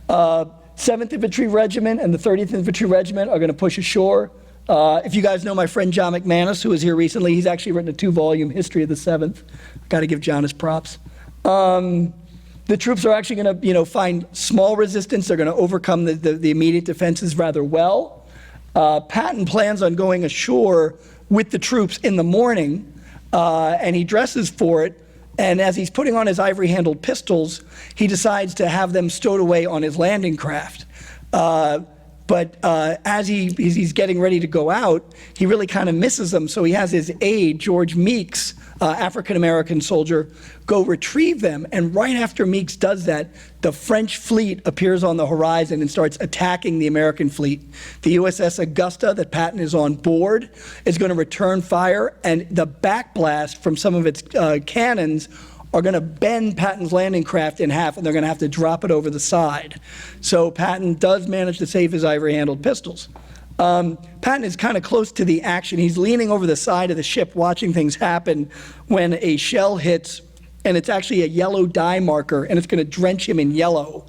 7th Infantry Regiment and the 30th Infantry Regiment are going to push ashore. If you guys know my friend John McManus, who was here recently, he's actually written a 2-volume history of the 7th. Got to give John his props. The troops are actually going to, find small resistance. They're going to overcome the immediate defenses rather well. Patton plans on going ashore with the troops in the morning, and he dresses for it. And as he's putting on his ivory-handled pistols, he decides to have them stowed away on his landing craft. But as he's getting ready to go out, he really kind of misses them. So he has his aide, George Meeks, African-American soldier, go retrieve them. And right after Meeks does that, the French fleet appears on the horizon and starts attacking the American fleet. The USS Augusta that Patton is on board is going to return fire, and the backblast from some of its cannons are going to bend Patton's landing craft in half, and they're going to have to drop it over the side. So Patton does manage to save his ivory-handled pistols. Patton is kind of close to the action. He's leaning over the side of the ship watching things happen when a shell hits, and it's actually a yellow dye marker, and it's going to drench him in yellow.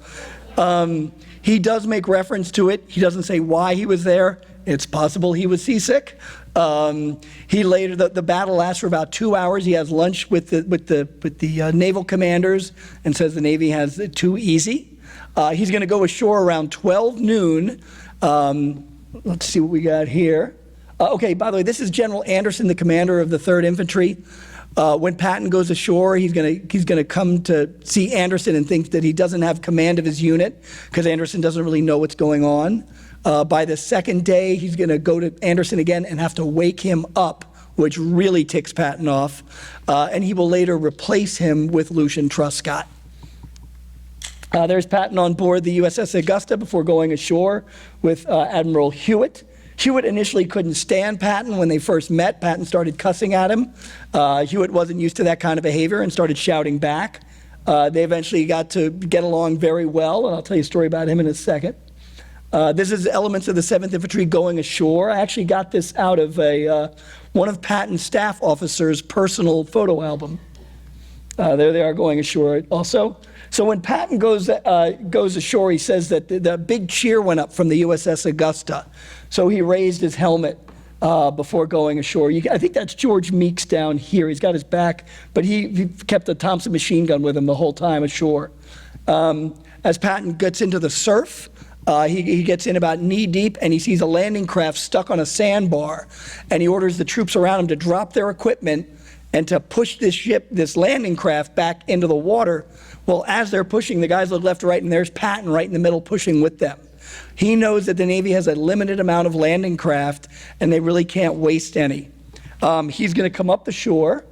He does make reference to it. He doesn't say why he was there. It's possible he was seasick. The battle lasts for about 2 hours. He has lunch with the naval commanders and says the Navy has it too easy. He's going to go ashore around 12 noon. Let's see what we got here. Okay, by the way, this is General Anderson, the commander of the 3rd Infantry. When Patton goes ashore, he's gonna come to see Anderson and think that he doesn't have command of his unit because Anderson doesn't really know what's going on. By the 2nd day, he's gonna go to Anderson again and have to wake him up, which really ticks Patton off. And he will later replace him with Lucian Truscott. There's Patton on board the USS Augusta before going ashore with Admiral Hewitt. Hewitt initially couldn't stand Patton when they first met. Patton started cussing at him. Hewitt wasn't used to that kind of behavior and started shouting back. They eventually got to get along very well, and I'll tell you a story about him in a second. This is elements of the 7th Infantry going ashore. I actually got this out of one of Patton's staff officers' personal photo album. There they are going ashore also. So when Patton goes ashore, he says that the big cheer went up from the USS Augusta. So he raised his helmet before going ashore. I think that's George Meeks down here. He's got his back, but he kept a Thompson machine gun with him the whole time ashore. As Patton gets into the surf, he gets in about knee deep, and he sees a landing craft stuck on a sandbar, and he orders the troops around him to drop their equipment and to push this landing craft back into the water. Well, as they're pushing, the guys look left to right, and there's Patton right in the middle pushing with them. He knows that the Navy has a limited amount of landing craft, and they really can't waste any. He's going to come up the shore,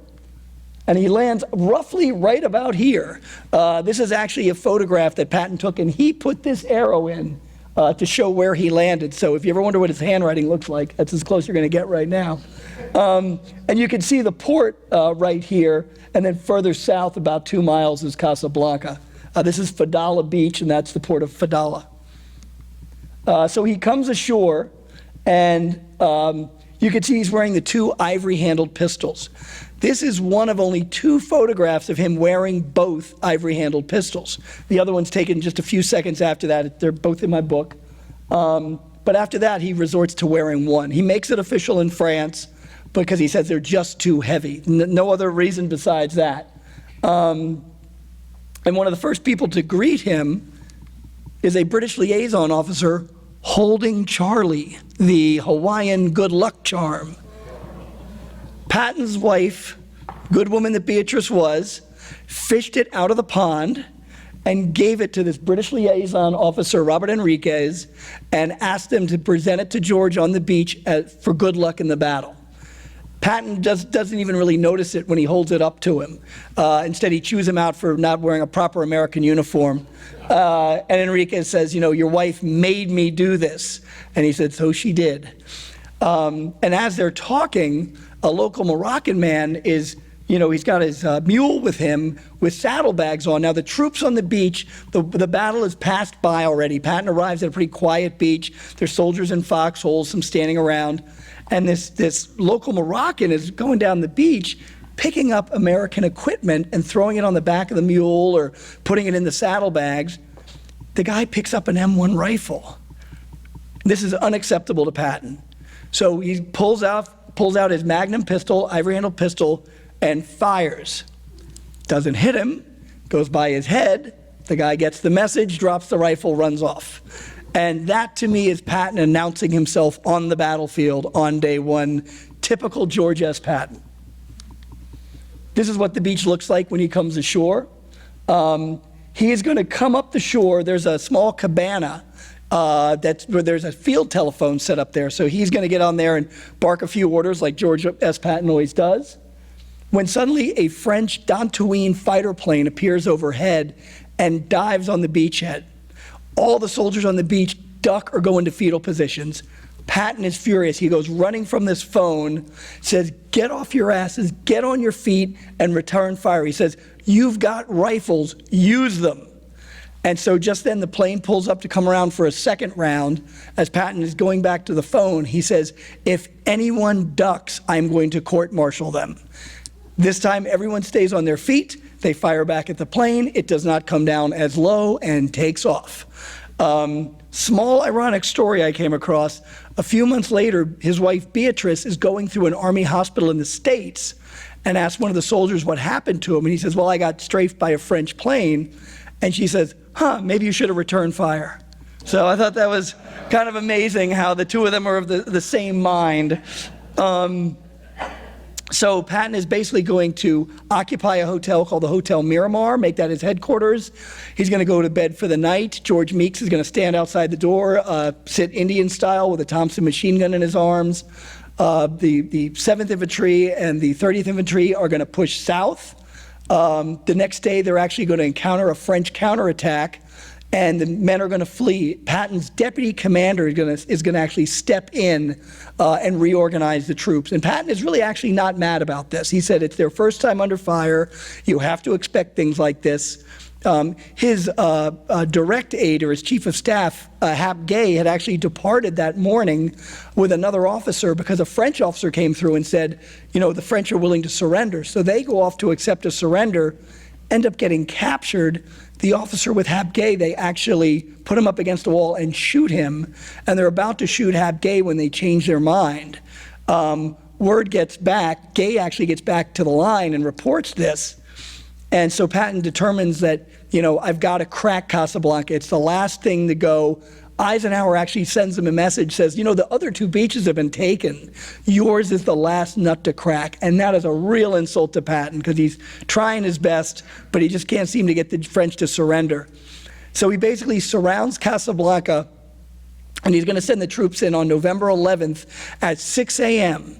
and he lands roughly right about here. This is actually a photograph that Patton took, and he put this arrow in to show where he landed. So if you ever wonder what his handwriting looks like, that's as close you're going to get right now. And you can see the port right here, and then further south about 2 miles is Casablanca. This is Fadala Beach, and that's the port of Fadala. So he comes ashore, and you can see he's wearing the 2 ivory-handled pistols. This is one of only 2 photographs of him wearing both ivory-handled pistols. The other one's taken just a few seconds after that. They're both in my book. But after that, he resorts to wearing one. He makes it official in France because he says they're just too heavy. No other reason besides that. And one of the first people to greet him is a British liaison officer holding Charlie, the Hawaiian good luck charm. Patton's wife, good woman that Beatrice was, fished it out of the pond and gave it to this British liaison officer, Robert Enriquez, and asked him to present it to George on the beach for good luck in the battle. Patton doesn't even really notice it when he holds it up to him. Instead, he chews him out for not wearing a proper American uniform. And Enriquez says, your wife made me do this. And he said, so she did. And as they're talking, a local Moroccan man is, he's got his mule with him with saddlebags on. Now, the troops on the beach, the battle is passed by already. Patton arrives at a pretty quiet beach. There's soldiers in foxholes, some standing around. And this local Moroccan is going down the beach, picking up American equipment and throwing it on the back of the mule or putting it in the saddlebags. The guy picks up an M1 rifle. This is unacceptable to Patton. So he pulls out his Magnum pistol, ivory-handled pistol, and fires. Doesn't hit him, goes by his head. The guy gets the message, drops the rifle, runs off. And that, to me, is Patton announcing himself on the battlefield on day one. Typical George S. Patton. This is what the beach looks like when he comes ashore. He is going to come up the shore. There's a small cabana where there's a field telephone set up there. So he's going to get on there and bark a few orders like George S. Patton always does. When suddenly a French Dantooine fighter plane appears overhead and dives on the beachhead. All the soldiers on the beach duck or go into fetal positions. Patton is furious. He goes running from this phone, says, "Get off your asses, get on your feet, and return fire." He says, "You've got rifles, use them." And so just then the plane pulls up to come around for a second round. As Patton is going back to the phone, he says, "If anyone ducks, I'm going to court-martial them." This time everyone stays on their feet. They fire back at the plane. It does not come down as low and takes off. Small ironic story I came across. A few months later, his wife Beatrice is going through an army hospital in the States and asks one of the soldiers what happened to him. And he says, "Well, I got strafed by a French plane." And she says, "Maybe you should have returned fire." So I thought that was kind of amazing how the two of them are of the same mind. So Patton is basically going to occupy a hotel called the Hotel Miramar, make that his headquarters. He's going to go to bed for the night. George Meeks is going to stand outside the door, sit Indian style with a Thompson machine gun in his arms. The 7th Infantry and the 30th Infantry are going to push south. The next day, they're actually going to encounter a French counterattack, and the men are going to flee. Patton's deputy commander is going to actually step in and reorganize the troops. And Patton is really actually not mad about this. He said it's their first time under fire. You have to expect things like this. His direct aide, or his chief of staff, Hap Gay, had actually departed that morning with another officer because a French officer came through and said, the French are willing to surrender. So they go off to accept a surrender, end up getting captured. The officer with Hap Gay, they actually put him up against a wall and shoot him, and they're about to shoot Hap Gay when they change their mind. Word gets back, Gay actually gets back to the line and reports this. And so Patton determines that, I've got to crack Casablanca. It's the last thing to go. Eisenhower actually sends him a message, says, the other two beaches have been taken. Yours is the last nut to crack. And that is a real insult to Patton because he's trying his best, but he just can't seem to get the French to surrender. So he basically surrounds Casablanca, and he's going to send the troops in on November 11th at 6 a.m.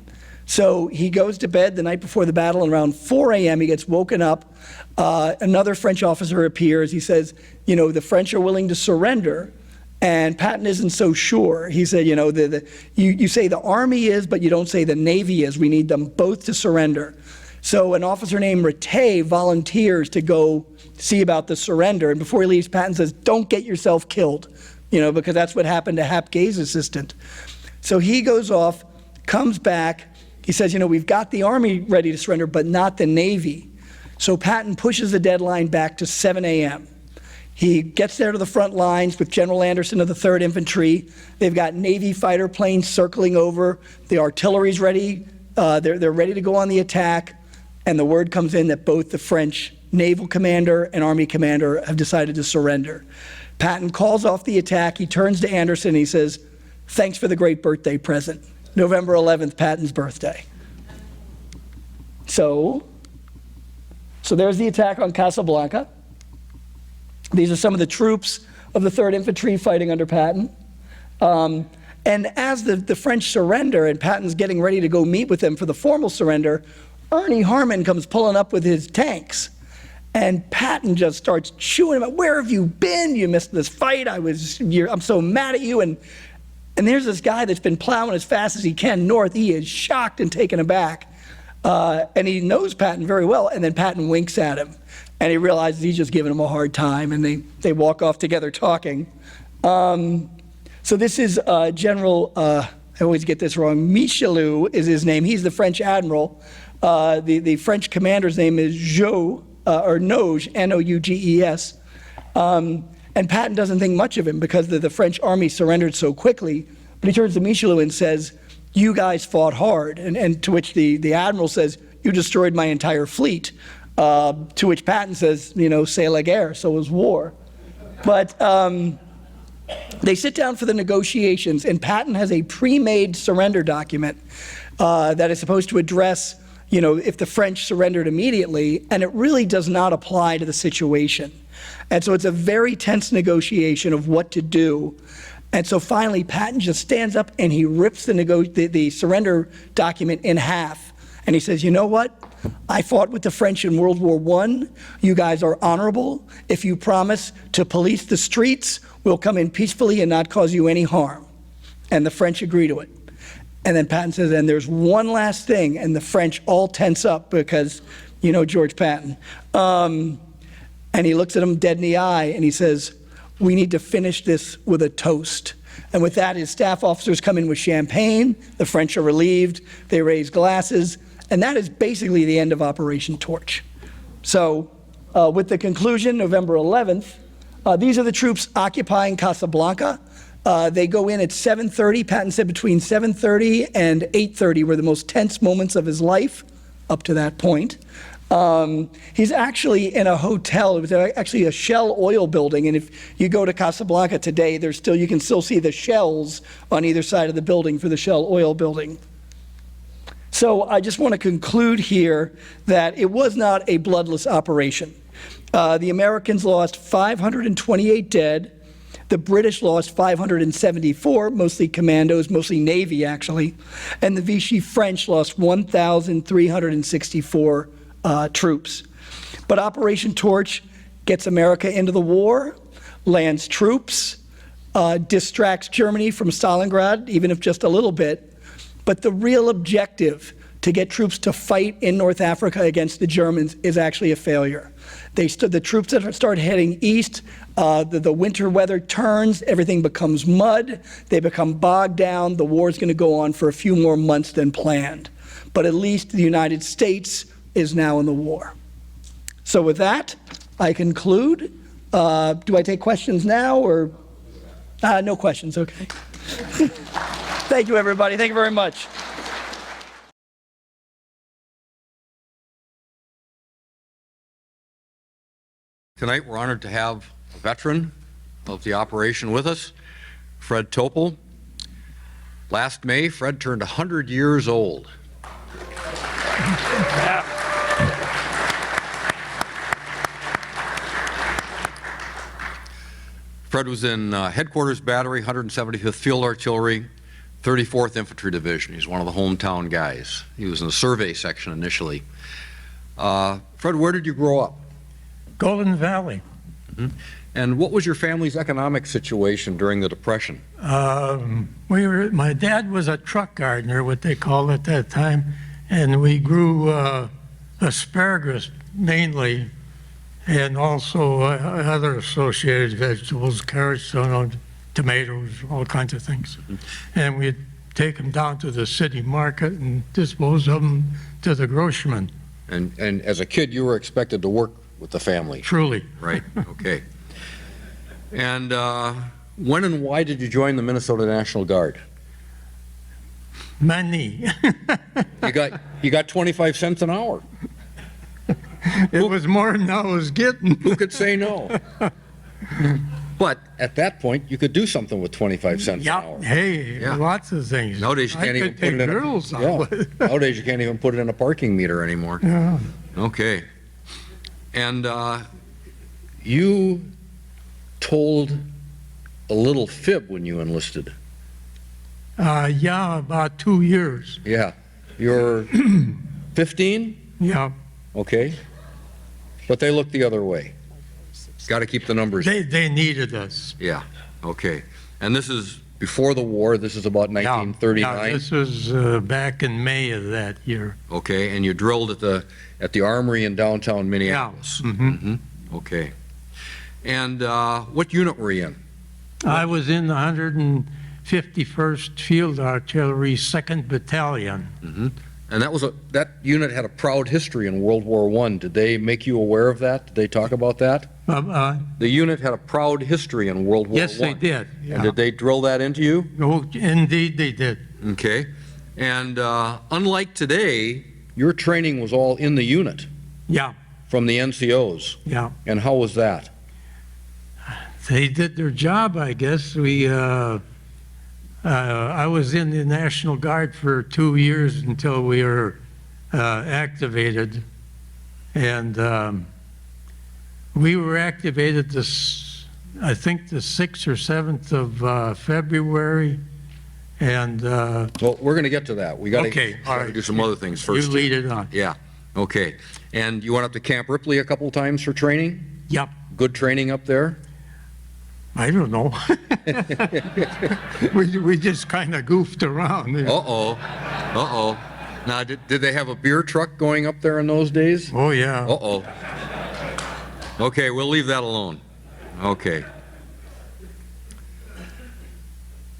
So he goes to bed the night before the battle, and around 4 a.m. he gets woken up. Another French officer appears. He says, the French are willing to surrender. And Patton isn't so sure. He said, you say the Army is, but you don't say the Navy is. We need them both to surrender. So an officer named Rattay volunteers to go see about the surrender. And before he leaves, Patton says, "Don't get yourself killed," because that's what happened to Hap Gay's assistant. So he goes off, comes back. He says, we've got the Army ready to surrender, but not the Navy. So Patton pushes the deadline back to 7 a.m. He gets there to the front lines with General Anderson of the 3rd Infantry. They've got Navy fighter planes circling over. The artillery's ready. They're ready to go on the attack. And the word comes in that both the French naval commander and Army commander have decided to surrender. Patton calls off the attack. He turns to Anderson and he says, "Thanks for the great birthday present." November 11th, Patton's birthday. So there's the attack on Casablanca. These are some of the troops of the 3rd Infantry fighting under Patton. And as the French surrender and Patton's getting ready to go meet with them for the formal surrender, Ernie Harmon comes pulling up with his tanks. And Patton just starts chewing him out. "Where have you been? You missed this fight. I'm so mad at you." And there's this guy that's been plowing as fast as he can north. He is shocked and taken aback. And he knows Patton very well, and then Patton winks at him, and he realizes he's just giving him a hard time, and they walk off together talking. So this is General, I always get this wrong, Michelou is his name. He's the French admiral. The French commander's name is Nouges, N-O-U-G-E-S. And Patton doesn't think much of him because the French army surrendered so quickly, but he turns to Michelou and says, "You guys fought hard," and to which the admiral says, "You destroyed my entire fleet," to which Patton says, you know, "C'est la guerre," so it was war. But they sit down for the negotiations, and Patton has a pre-made surrender document that is supposed to address, you know, if the French surrendered immediately, and it really does not apply to the situation. And so it's a very tense negotiation of what to do. And so finally, Patton just stands up and he rips the surrender document in half. And he says, "You know what? I fought with the French in World War I. You guys are honorable. If you promise to police the streets, we'll come in peacefully and not cause you any harm." And the French agree to it. And then Patton says, "And there's one last thing," and the French all tense up because, you know, George Patton. And he looks at him dead in the eye and he says, "We need to finish this with a toast." And with that, his staff officers come in with champagne. The French are relieved. They raise glasses. And that is basically the end of Operation Torch. So with the conclusion, November 11th, these are the troops occupying Casablanca. They go in at 7:30. Patton said between 7:30 and 8:30 were the most tense moments of his life up to that point. He's actually in a hotel. It was actually a Shell oil building, and if you go to Casablanca today, you can still see the shells on either side of the building for the Shell oil building. So I just want to conclude here that it was not a bloodless operation. The Americans lost 528 dead. The British lost 574, mostly commandos, mostly Navy actually, and the Vichy French lost 1,364 troops. But Operation Torch gets America into the war, lands troops, distracts Germany from Stalingrad, even if just a little bit. But the real objective, to get troops to fight in North Africa against the Germans, is actually a failure. The troops that start heading east, the winter weather turns, everything becomes mud, they become bogged down, the war is going to go on for a few more months than planned. But at least the United States is now in the war. So with that, I conclude. Do I take questions now or? No questions, okay. Thank you, everybody. Thank you very much. Tonight, we're honored to have a veteran of the operation with us, Fred Topel. Last May, Fred turned 100 years old. Fred was in Headquarters Battery, 175th Field Artillery, 34th Infantry Division. He's one of the hometown guys. He was in the survey section initially. Fred, where did you grow up? Golden Valley. Mm-hmm. And what was your family's economic situation during the Depression? My dad was a truck gardener, what they called at that time, and we grew asparagus mainly, and also other associated vegetables, carrots, tomatoes, all kinds of things. Mm-hmm. And we'd take them down to the city market and dispose of them to the groceryman. And as a kid, you were expected to work with the family? Truly. Right, okay. And when and why did you join the Minnesota National Guard? Money. You got 25 cents an hour. It was more than I was getting. Who could say no? But at that point, you could do something with 25 cents an hour. Hey, yeah. Lots of things. Nowadays you can't even put it in girls Nowadays you can't even put it in a parking meter anymore. Yeah. Okay. And you told a little fib when you enlisted. Yeah, about 2 years. Yeah. You're 15? Yeah. Okay. But they look the other way. Got to keep the numbers. They needed us. Yeah. Okay. And this is before the war. This is about Yeah, 1939. this was back in May of that year. Okay, and you drilled at the Armory in downtown Minneapolis. Yeah. Mhm. Okay. And what unit were you in? I was in the 151st Field Artillery 2nd Battalion. And that unit had a proud history in World War I. Did they make you aware of that? Did they talk about that? The unit had a proud history in World War I. Yes, they did. And Yeah. did they drill that into you? Oh, indeed, they did. Okay. And unlike today, your training was all in the unit Yeah, from the NCOs. yeah. And how was that? They did their job, I guess. I was in the National Guard for 2 years until we were activated. And we were activated I think the 6th or 7th of February. And Well, we're going to get to that. We got Okay, all to right. do some other things first. you lead it on. Yeah. Okay. And you went up to Camp Ripley a couple times for training? Yep. Good training up there? I don't know. we just kind of goofed around. Uh-oh. Uh-oh. Now, did they have a beer truck going up there in those days? Oh, yeah. Uh-oh. Okay, we'll leave that alone. Okay.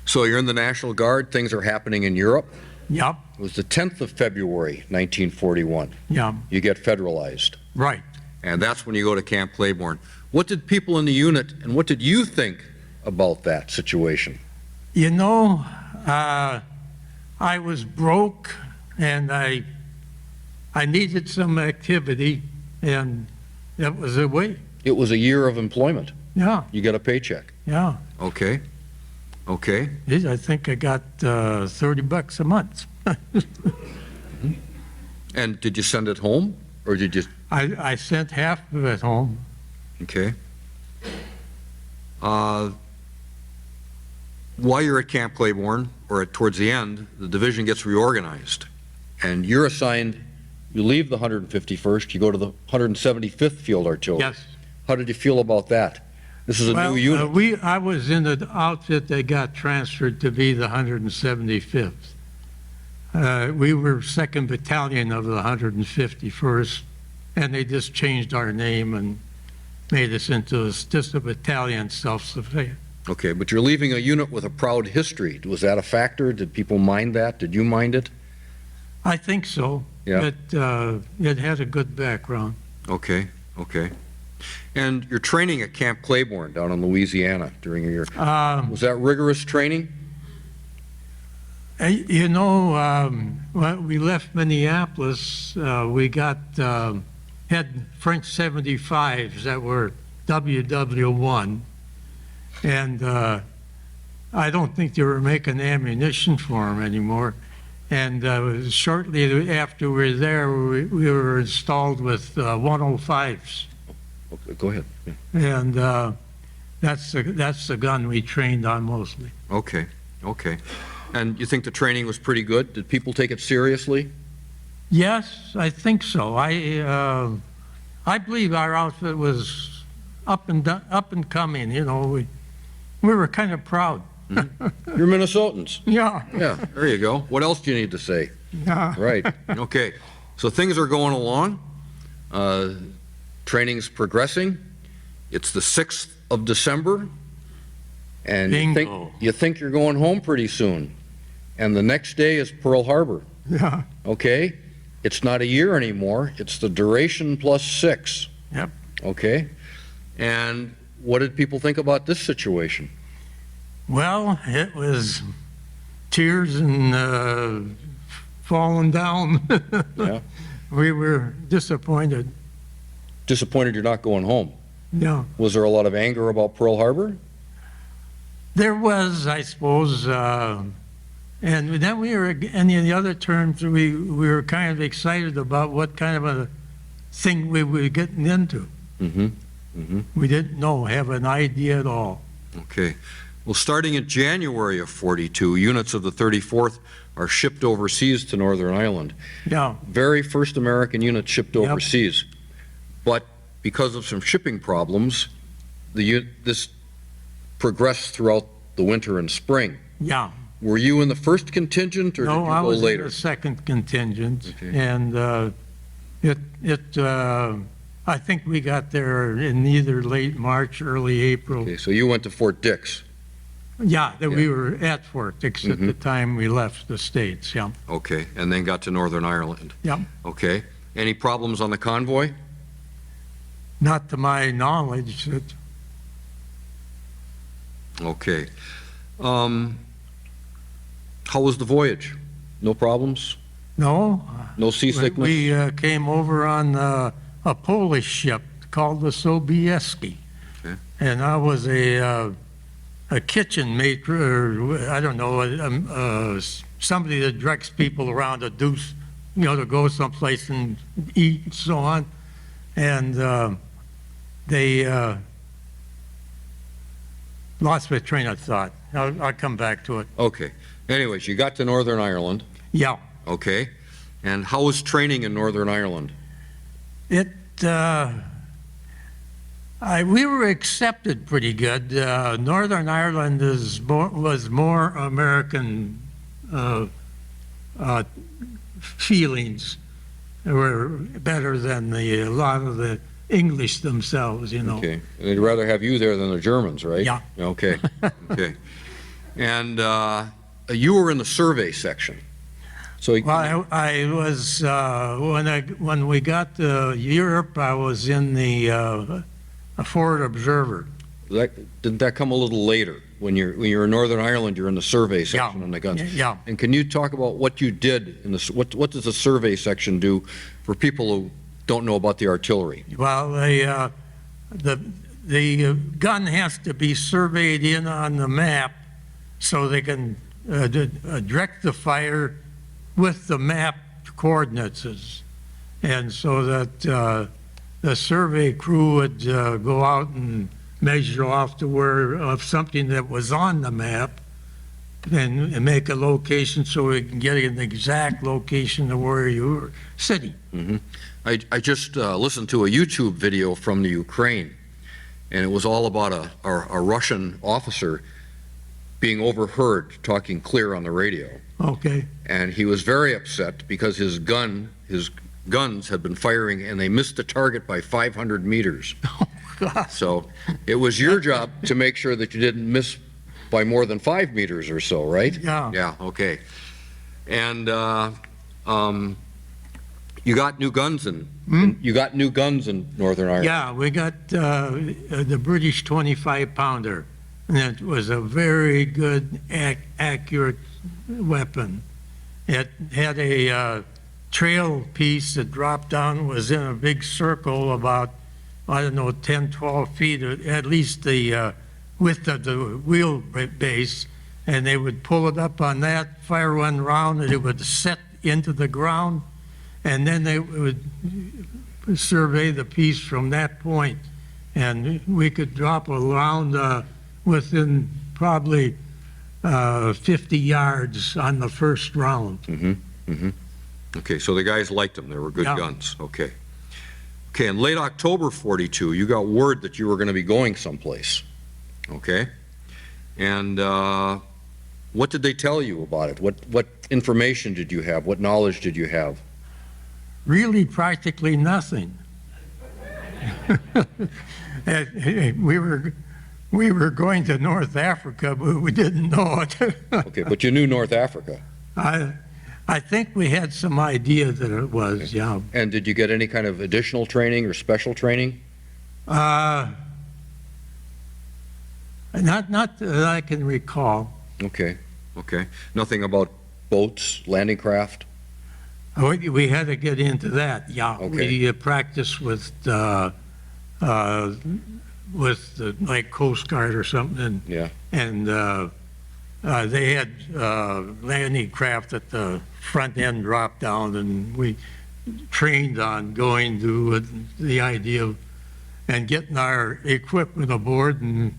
So you're in the National Guard, things are happening in Europe. Yep. It was the 10th of February, 1941. Yeah. You get federalized. Right. And that's when you go to Camp Claiborne. What did people in the unit, and what did you think about that situation? You know, I was broke and I needed some activity, and that was the way. It was a year of employment. Yeah, You get a paycheck. yeah. Okay. Okay. I think I got $30 a month. And did you send it home, or did you? I sent half of it home. Okay. While you're at Camp Claiborne, or towards the end, the division gets reorganized, and you're assigned. You leave the 151st. You go to the 175th Field Artillery. Yes. How did you feel about that? This is a new unit. I was in the outfit that got transferred to be the 175th. We were 2nd Battalion of the 151st, and they just changed our name and made us into just a battalion self-sufficient. Okay, but you're leaving a unit with a proud history. Was that a factor? Did people mind that? Did you mind it? I think so. Yeah. It had a good background. Okay, okay. And you're training at Camp Claiborne down in Louisiana during your year. Was that rigorous training? You know, when we left Minneapolis, we got had French 75s that were WW1, and I don't think they were making ammunition for them anymore. And shortly after we were there, we were installed with 105s. Okay, go ahead. Yeah. And that's the gun we trained on mostly. Okay, okay. And you think the training was pretty good? Did people take it seriously? Yes, I think so. I believe our outfit was up and coming. You know, we were kind of proud. Mm-hmm. You're Minnesotans. Yeah. Yeah, there you go. What else do you need to say? Yeah. Right. Okay. So things are going along. Training's progressing. It's the 6th of December. And Bingo. you think you're going home pretty soon. And the next day is Pearl Harbor. Yeah. Okay? It's not a year anymore. It's the duration plus 6. Yep. Okay? And what did people think about this situation? Well, it was tears and falling down. Yeah. We were disappointed. Disappointed you're not going home. Yeah. Was there a lot of anger about Pearl Harbor? There was, I suppose, and then we were, in the other terms, we were kind of excited about what kind of a thing we were getting into. Mm-hmm. Mm-hmm. We didn't have an idea at all. Okay. Well, starting in January of 42, units of the 34th are shipped overseas to Northern Ireland. Yeah. Very first American unit shipped Yep. overseas. But because of some shipping problems, this progressed throughout the winter and spring. Yeah. Were you in the first contingent, or did No, you I go was in later? the second contingent, Okay. and I think we got there in either late March, early April. Okay, so you went to Fort Dix. Yeah, that we were at Fort Dix at the time we left the States, yeah. Okay, and then got to Northern Ireland. Yeah. Okay. Any problems on the convoy? Not to my knowledge. Okay. How was the voyage? No problems? No. No seasickness? We came over on a Polish ship called the Sobieski. Okay. And I was a kitchen mate, or I don't know, somebody that directs people around to do, to go someplace and eat and so on. And they lost my train of thought. I'll come back to it. Okay. Anyways, you got to Northern Ireland. Yeah. Okay. And how was training in Northern Ireland? We were accepted pretty good. Northern Ireland was more American feelings. They were better than a lot of the English themselves, Okay. And they'd rather have you there than the Germans, right? Yeah. Okay. Okay. And you were in the survey section. So Well, I was when we got to Europe, I was in the forward observer. didn't that come a little later? When you're in Northern Ireland, you're in the survey section on the guns. Yeah. And can you talk about what you did in the what does the survey section do for people who don't know about the artillery? Well, the gun has to be surveyed in on the map so they can direct the fire with the map coordinates. And so that the survey crew would go out and measure off to where of something that was on the map and make a location so we can get an exact location of where you were sitting. Mm-hmm. I just listened to a YouTube video from the Ukraine, and it was all about a Russian officer being overheard talking clear on the radio. Okay. And he was very upset because his guns had been firing and they missed the target by 500 meters. Oh, God. So it was your job to make sure that you didn't miss by more than 5 meters or so, right? Yeah. Yeah, okay. And you got new guns in Northern Ireland. Yeah, we got the British 25-pounder, and it was a very good, accurate weapon. It had a trail piece that dropped down, was in a big circle about, 10, 12 feet, at least the width of the wheelbase, and they would pull it up on that, fire one round, and it would set into the ground, and then they would survey the piece from that point, and we could drop a round within probably 50 yards on the first round. Mm-hmm, mm-hmm. Okay, so the guys liked them. They were good Yeah. guns. Okay. Okay, in late October 42, you got word that you were going to be going someplace. Okay? And what did they tell you about it? What information did you have? What knowledge did you have? Really practically nothing. We were going to North Africa, but we didn't know it. Okay, but you knew North Africa. I think we had some idea that it was, yeah. And did you get any kind of additional training or special training? Not that I can recall. Okay, okay. Nothing about boats, landing craft? We had to get into that, yeah. Okay. We practiced with the like Coast Guard or something, Yeah. and they had landing craft at the front end drop down, and we trained on going to the idea of and getting our equipment aboard and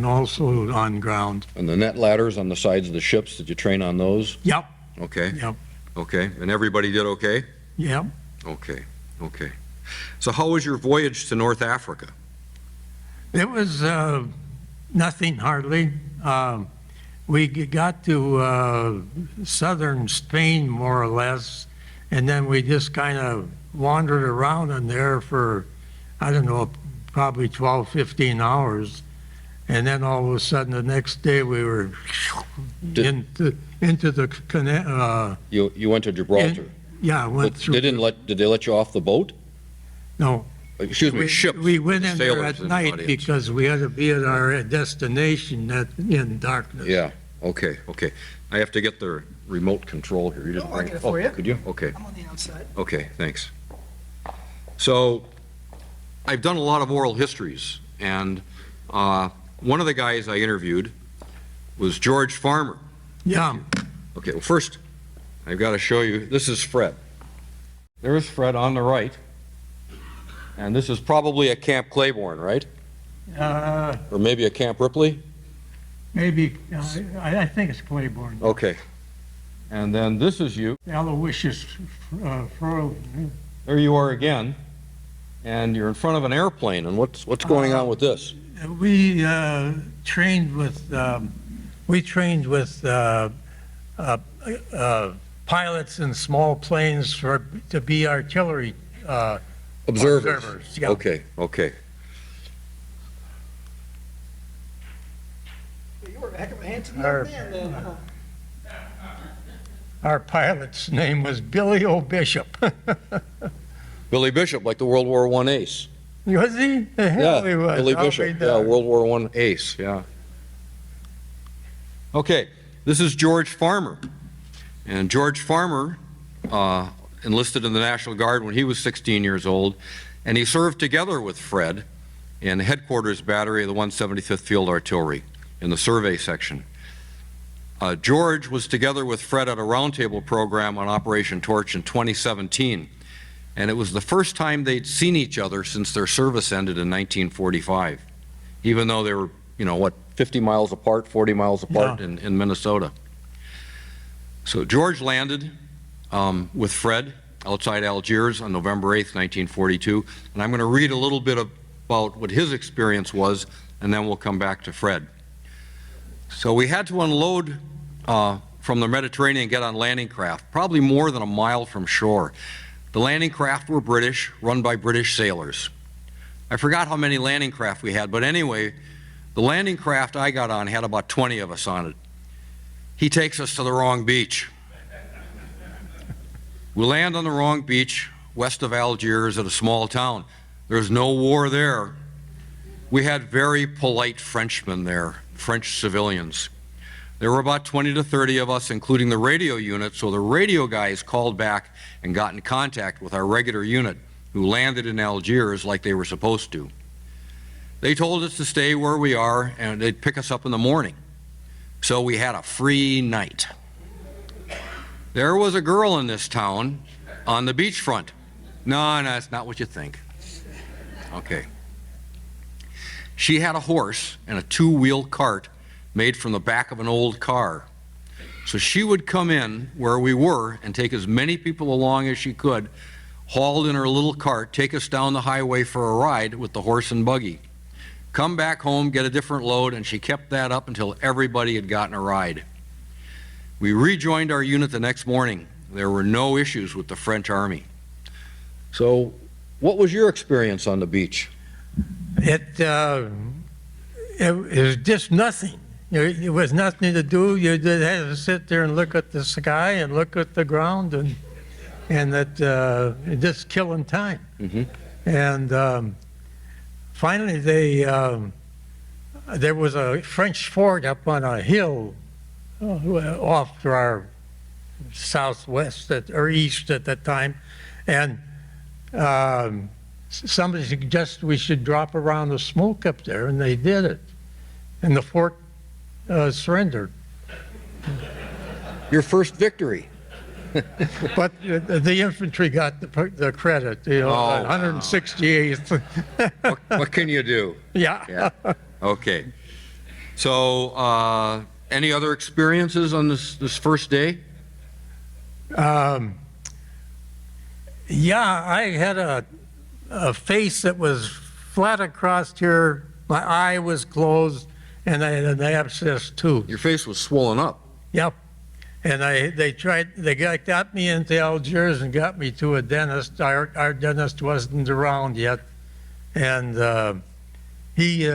also on ground. And the net ladders on the sides of the ships, did you train on those? Yep, Okay, yep, okay. And everybody did okay? yep. Okay, okay. So how was your voyage to North Africa? It was nothing hardly. we got to southern Spain, more or less, and then we just kind of wandered around in there for, I don't know, probably 12, 15 hours. And then all of a sudden, the next day, we were into the canal. You went to Gibraltar. Yeah, went But through. did they let you off the boat? No. Excuse me, ships. We went in there sailors at in the night audience. because we had to be at our destination in darkness. Yeah, okay. I have to get the remote control here. You just Oh, I'll bring- get it for you. Could you? Okay, I'm on the outside. okay, thanks. So, I've done a lot of oral histories, and one of the guys I interviewed was George Farmer. Yeah. Okay, well, first, I've got to show you, this is Fred. There's Fred on the right, and this is probably a Camp Claiborne, right? Or maybe a Camp Ripley? Maybe, I think it's Claiborne. Okay. And then this is you. Aloysius Froh. There you are again, and you're in front of an airplane, and what's going on with this? We trained with pilots in small planes to be artillery observers, yeah. Okay. You were a heck of a handsome Our- young man then, huh? Our pilot's name was Billy O'Bishop. Billy Bishop, like the World War I ace. Was he? The hell he was. Billy I'll be Bishop, yeah, darned. World War I ace, yeah. Okay, this is George Farmer. And George Farmer enlisted in the National Guard when he was 16 years old, and he served together with Fred in the headquarters battery of the 175th Field Artillery in the survey section. George was together with Fred at a roundtable program on Operation Torch in 2017, and it was the first time they'd seen each other since their service ended in 1945, even though they were, 50 miles apart, 40 miles apart Yeah. in Minnesota. So George landed with Fred outside Algiers on November 8th, 1942, and I'm going to read a little bit about what his experience was, and then we'll come back to Fred. So we had to unload from the Mediterranean and get on landing craft, probably more than a mile from shore. The landing craft were British, run by British sailors. I forgot how many landing craft we had, but anyway, the landing craft I got on had about 20 of us on it. He takes us to the wrong beach. We land on the wrong beach, west of Algiers at a small town. There's no war there. We had very polite Frenchmen there, French civilians. There were about 20 to 30 of us, including the radio unit, so the radio guys called back and got in contact with our regular unit, who landed in Algiers like they were supposed to. They told us to stay where we are, and they'd pick us up in the morning. So we had a free night. There was a girl in this town on the beachfront. No, that's not what you think. Okay. She had a horse and a two-wheel cart made from the back of an old car. So she would come in where we were and take as many people along as she could, hauled in her little cart, take us down the highway for a ride with the horse and buggy. Come back home, get a different load, and she kept that up until everybody had gotten a ride. We rejoined our unit the next morning. There were no issues with the French army. So, what was your experience on the beach? It was just nothing. It was nothing to do. You just had to sit there and look at the sky and look at the ground and just killing time. Mm-hmm. And finally, there was a French fort up on a hill off to our southwest or east at that time, and somebody suggested we should drop around the smoke up there, and they did it, and the fort surrendered. Your first victory. But the infantry got the credit, wow. 168th. What can you do? Yeah. Okay. So, any other experiences on this first day? Yeah, I had a face that was flat across here. My eye was closed, and I had an abscess tooth. Your face was swollen up. Yep. And they got me into Algiers and got me to a dentist. Our dentist wasn't around yet. And he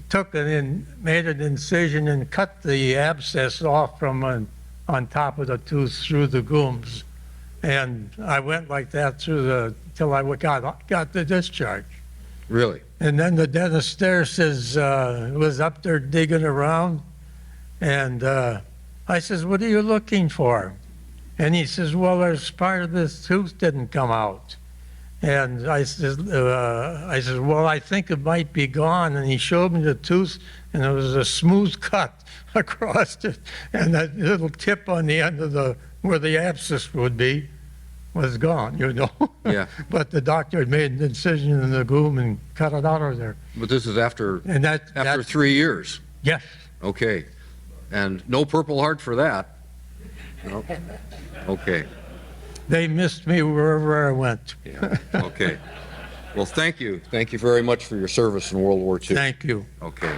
took made an incision and cut the abscess off from on top of the tooth through the gums. And I went like that till I got the discharge. Really? And then the dentist there was up there digging around. And I says, "What are you looking for?" And he says, "Well, there's part of this tooth didn't come out." And I says, "Well, I think it might be gone." And he showed me the tooth, and it was a smooth cut across it. And that little tip on the end of where the abscess would be was gone, you know. Yeah. But the doctor had made an incision in the gum and cut it out of there. But this is after And after 3 years. yes. Okay. And no Purple Heart for that. No. Okay. They missed me wherever I went. Yeah. Okay. Well, thank you. Thank you very much for your service in World War II. Thank you. Okay.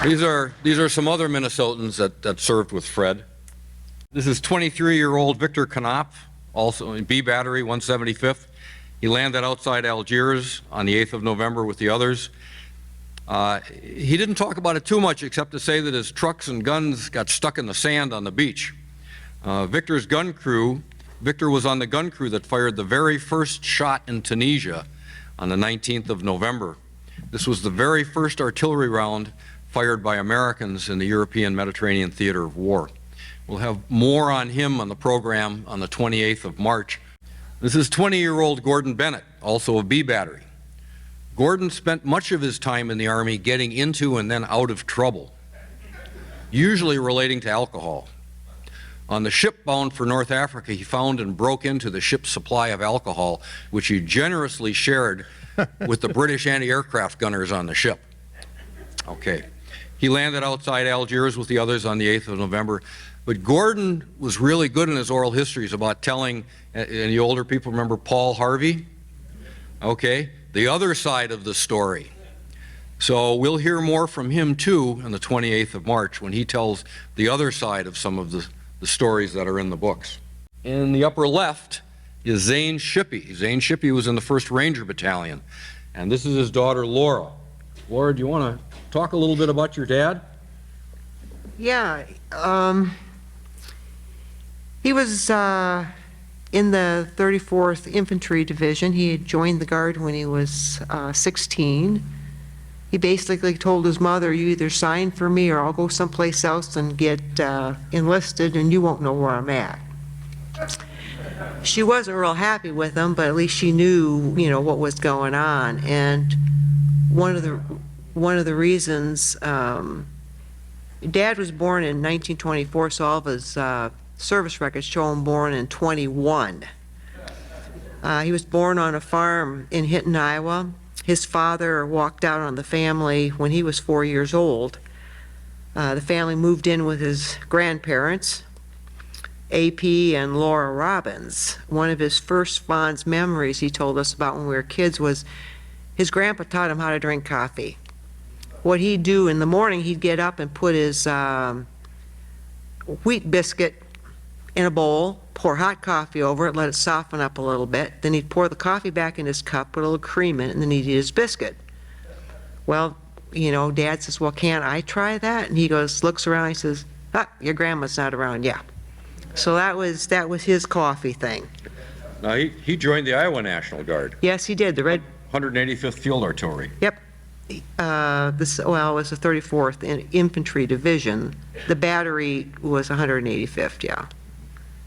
These are some other Minnesotans that served with Fred. This is 23-year-old Victor Knopf, also in B Battery, 175th. He landed outside Algiers on the 8th of November with the others. He didn't talk about it too much except to say that his trucks and guns got stuck in the sand on the beach. Victor was on the gun crew that fired the very first shot in Tunisia on the 19th of November. This was the very first artillery round fired by Americans in the European Mediterranean theater of war. We'll have more on him on the program on the 28th of March. This is 20-year-old Gordon Bennett, also a B Battery. Gordon spent much of his time in the Army getting into and then out of trouble, usually relating to alcohol. On the ship bound for North Africa, he found and broke into the ship's supply of alcohol, which he generously shared with the British anti-aircraft gunners on the ship. Okay. He landed outside Algiers with the others on the 8th of November. But Gordon was really good in his oral histories about telling, and the older people remember Paul Harvey? Okay, the other side of the story. So we'll hear more from him too on the 28th of March when he tells the other side of some of the stories that are in the books. In the upper left is Zane Shippey. Zane Shippey was in the 1st Ranger Battalion, and this is his daughter Laura. Laura, do you want to talk a little bit about your dad? Yeah, he was in the 34th Infantry Division. He had joined the Guard when he was 16. He basically told his mother, "You either sign for me or I'll go someplace else and get enlisted and you won't know where I'm at." She wasn't real happy with him, but at least she knew, you know, what was going on. And one of the reasons, Dad was born in 1924, so all of his service records show him born in 21. He was born on a farm in Hinton, Iowa. His father walked out on the family when he was 4 years old. The family moved in with his grandparents, AP and Laura Robbins. One of his first fond memories he told us about when we were kids was his grandpa taught him how to drink coffee. What he'd do in the morning, he'd get up and put his wheat biscuit in a bowl, pour hot coffee over it, let it soften up a little bit. Then he'd pour the coffee back in his cup, put a little cream in it, and then he'd eat his biscuit. Well, you know, Dad says, "Well, can't I try that?" And he goes, looks around, he says, "Ah, your grandma's not around." Yeah. So that was his coffee thing. Now, he joined the Iowa National Guard. Yes, he did. The Red 185th Field Artillery. Yep. It was the 34th Infantry Division. The battery was 185th, yeah.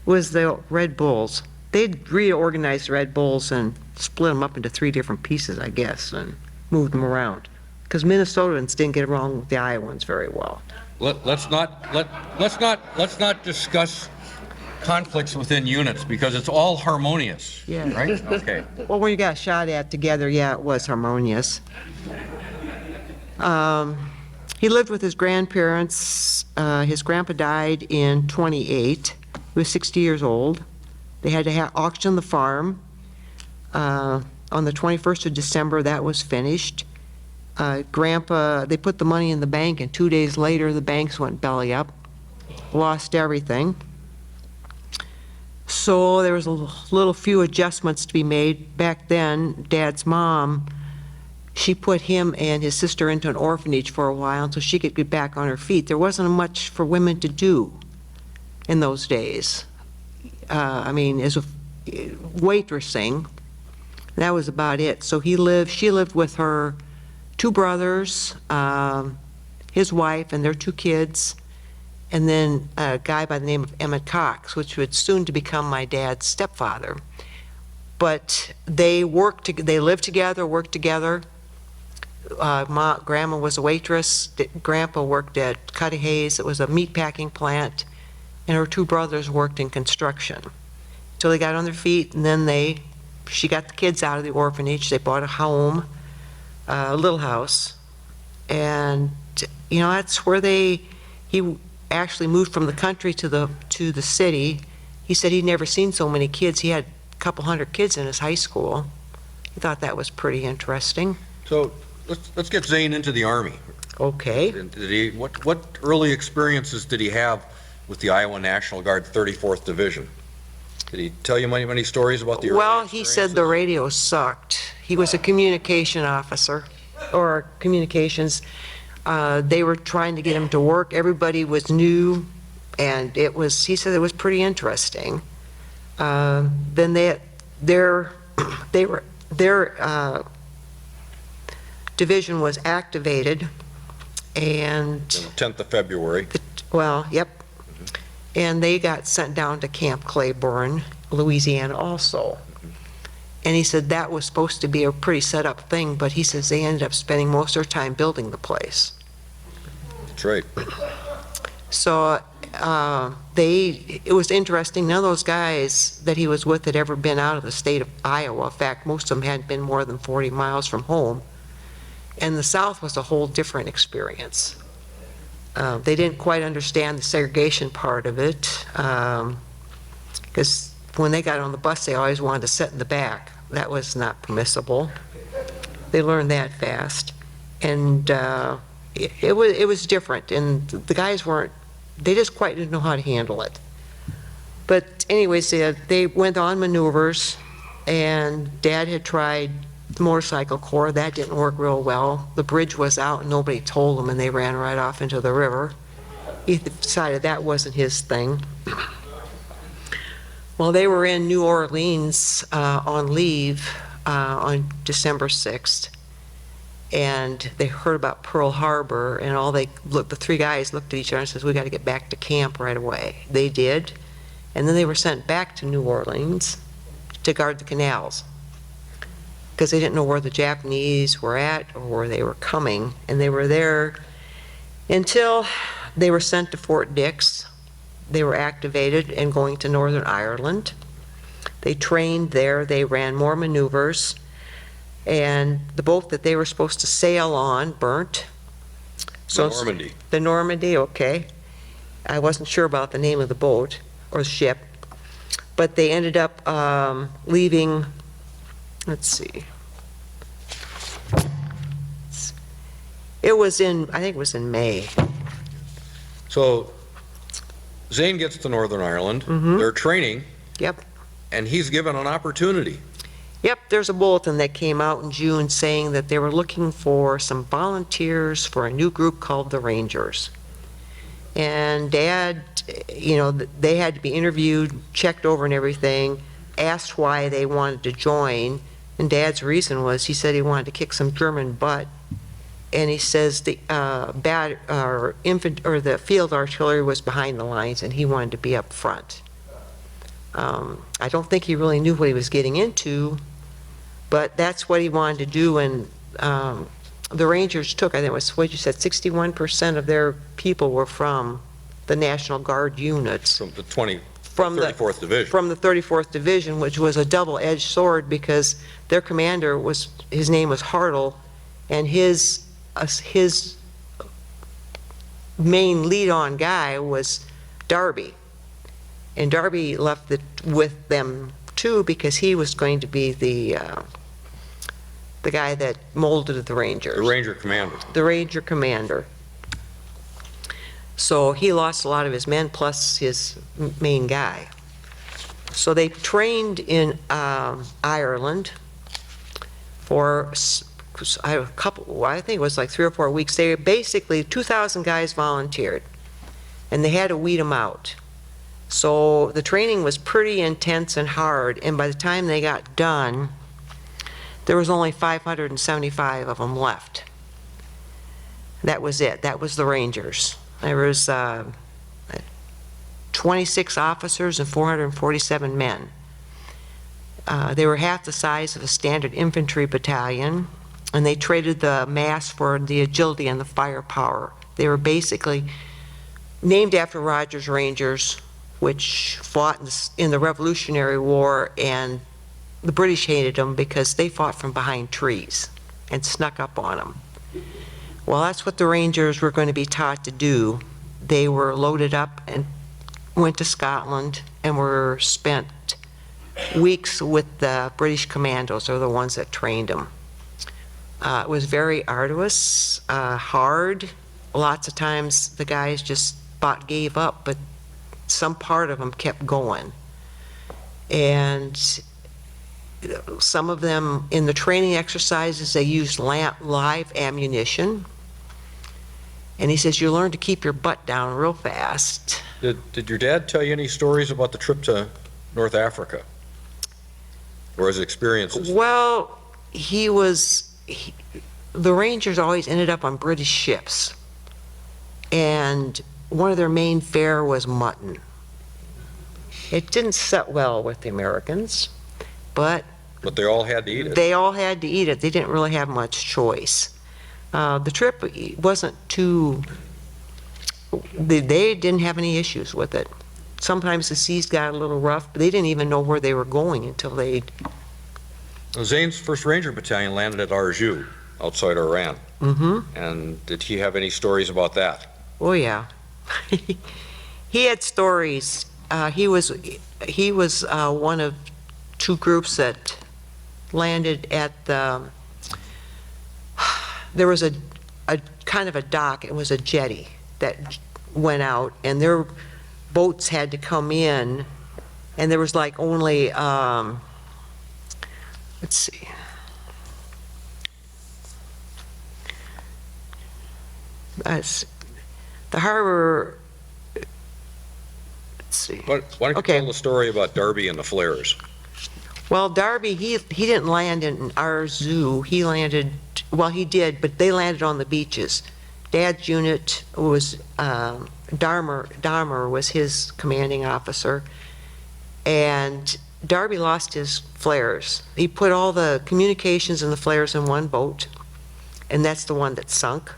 It was the Red Bulls. They'd reorganized the Red Bulls and split them up into 3 different pieces, I guess, and moved them around. Because Minnesotans didn't get along with the Iowans very well. Let's not discuss conflicts within units because it's all harmonious. Yeah. Right? Okay. Well, when you got shot at together, yeah, it was harmonious. He lived with his grandparents. His grandpa died in 28. He was 60 years old. They had to auction the farm. On the 21st of December, that was finished. Grandpa, they put the money in the bank, and 2 days later, the banks went belly up, lost everything. So there was a little few adjustments to be made. Back then, Dad's mom, she put him and his sister into an orphanage for a while until she could get back on her feet. There wasn't much for women to do in those days. I mean, as a waitressing, that was about it. So she lived with her 2 brothers, his wife, and their 2 kids, and then a guy by the name of Emmett Cox, which would soon to become my dad's stepfather. But they lived together, worked together. Grandma was a waitress. Grandpa worked at Cuddy Hayes. It was a meat packing plant. And her 2 brothers worked in construction. So they got on their feet, and then she got the kids out of the orphanage. They bought a home, a little house. And, you know, that's where he actually moved from the country to the city. He said he'd never seen so many kids. He had a couple hundred kids in his high school. He thought that was pretty interesting. So let's get Zane into the Army. Okay. What early experiences did he have with the Iowa National Guard 34th Division? Did he tell you many stories about the early Well, he said the radio sucked. He was a communication officer, or communications. They were trying to get him to work. Everybody was new, and he said it was pretty interesting. Then their division was activated, and 10th of February. well, yep. And they got sent down to Camp Claiborne, Louisiana also. And he said that was supposed to be a pretty set up thing, but he says they ended up spending most of their time building the place. That's right. So it was interesting. None of those guys that he was with had ever been out of the state of Iowa. In fact, most of them hadn't been more than 40 miles from home. And the South was a whole different experience. They didn't quite understand the segregation part of it, because when they got on the bus, they always wanted to sit in the back. That was not permissible. They learned that fast. And it was different, and the guys they just quite didn't know how to handle it. But anyways, they went on maneuvers, and Dad had tried the motorcycle corps. That didn't work real well. The bridge was out, and nobody told them, and they ran right off into the river. He decided that wasn't his thing. Well, they were in New Orleans on leave on December 6th, and they heard about Pearl Harbor, and the 3 guys looked at each other and says, "We got to get back to camp right away." They did, and then they were sent back to New Orleans to guard the canals, because they didn't know where the Japanese were at or where they were coming, and they were there until they were sent to Fort Dix. They were activated and going to Northern Ireland. They trained there. They ran more maneuvers, and the boat that they were supposed to sail on burnt. The Normandy. The Normandy, okay. I wasn't sure about the name of the boat or the ship, but they ended up leaving. Let's see. I think it was in May. So Zane gets to Northern Ireland. They're training. Yep. And he's given an opportunity. Yep, there's a bulletin that came out in June saying that they were looking for some volunteers for a new group called the Rangers. And Dad, they had to be interviewed, checked over and everything, asked why they wanted to join. And Dad's reason was, he said he wanted to kick some German butt. And he says the the field artillery was behind the lines, and he wanted to be up front. I don't think he really knew what he was getting into, but that's what he wanted to do. And the Rangers took, I think it was what you said, 61% of their people were from the National Guard units. From the 34th Division. From the 34th Division, which was a double-edged sword, because their commander his name was Hartle, and his main lead-on guy was Darby. And Darby left with them too, because he was going to be the the guy that molded the Rangers. The Ranger commander. The Ranger commander. So he lost a lot of his men plus his main guy. So they trained in Ireland for a couple, I think it was like 3 or 4 weeks. They basically, 2,000 guys volunteered, and they had to weed them out. So the training was pretty intense and hard, and by the time they got done, there was only 575 of them left. That was it. That was the Rangers. There was 26 officers and 447 men. They were half the size of a standard infantry battalion, and they traded the mass for the agility and the firepower. They were basically named after Rogers Rangers, which fought in the Revolutionary War, and the British hated them because they fought from behind trees and snuck up on them. Well, that's what the Rangers were going to be taught to do. They were loaded up and went to Scotland and were spent weeks with the British commandos, or the ones that trained them. It was very arduous, hard. Lots of times the guys just gave up, but some part of them kept going. And some of them, in the training exercises, they used live ammunition. And he says, you learn to keep your butt down real fast. Did your dad tell you any stories about the trip to North Africa? Or his experiences? Well, the Rangers always ended up on British ships. And one of their main fare was mutton. It didn't set well with the Americans, but But they all had to eat it. they all had to eat it. They didn't really have much choice. The trip wasn't too, they didn't have any issues with it. Sometimes the seas got a little rough, but they didn't even know where they were going until they... Zane's 1st Ranger Battalion landed at Algiers, outside Oran. Mm-hmm. And did he have any stories about that? Oh, yeah. He had stories. He was one of 2 groups that landed at the... There was a kind of a dock. It was a jetty that went out, and their boats had to come in, and there was like only, let's see. The harbor, let's see. Why don't you Okay. tell the story about Darby and the flares? Well, Darby, he didn't land in our zoo. He landed, well, he did, but they landed on the beaches. Dad's unit was, Dahmer was his commanding officer, and Darby lost his flares. He put all the communications and the flares in one boat, and that's the one that sunk.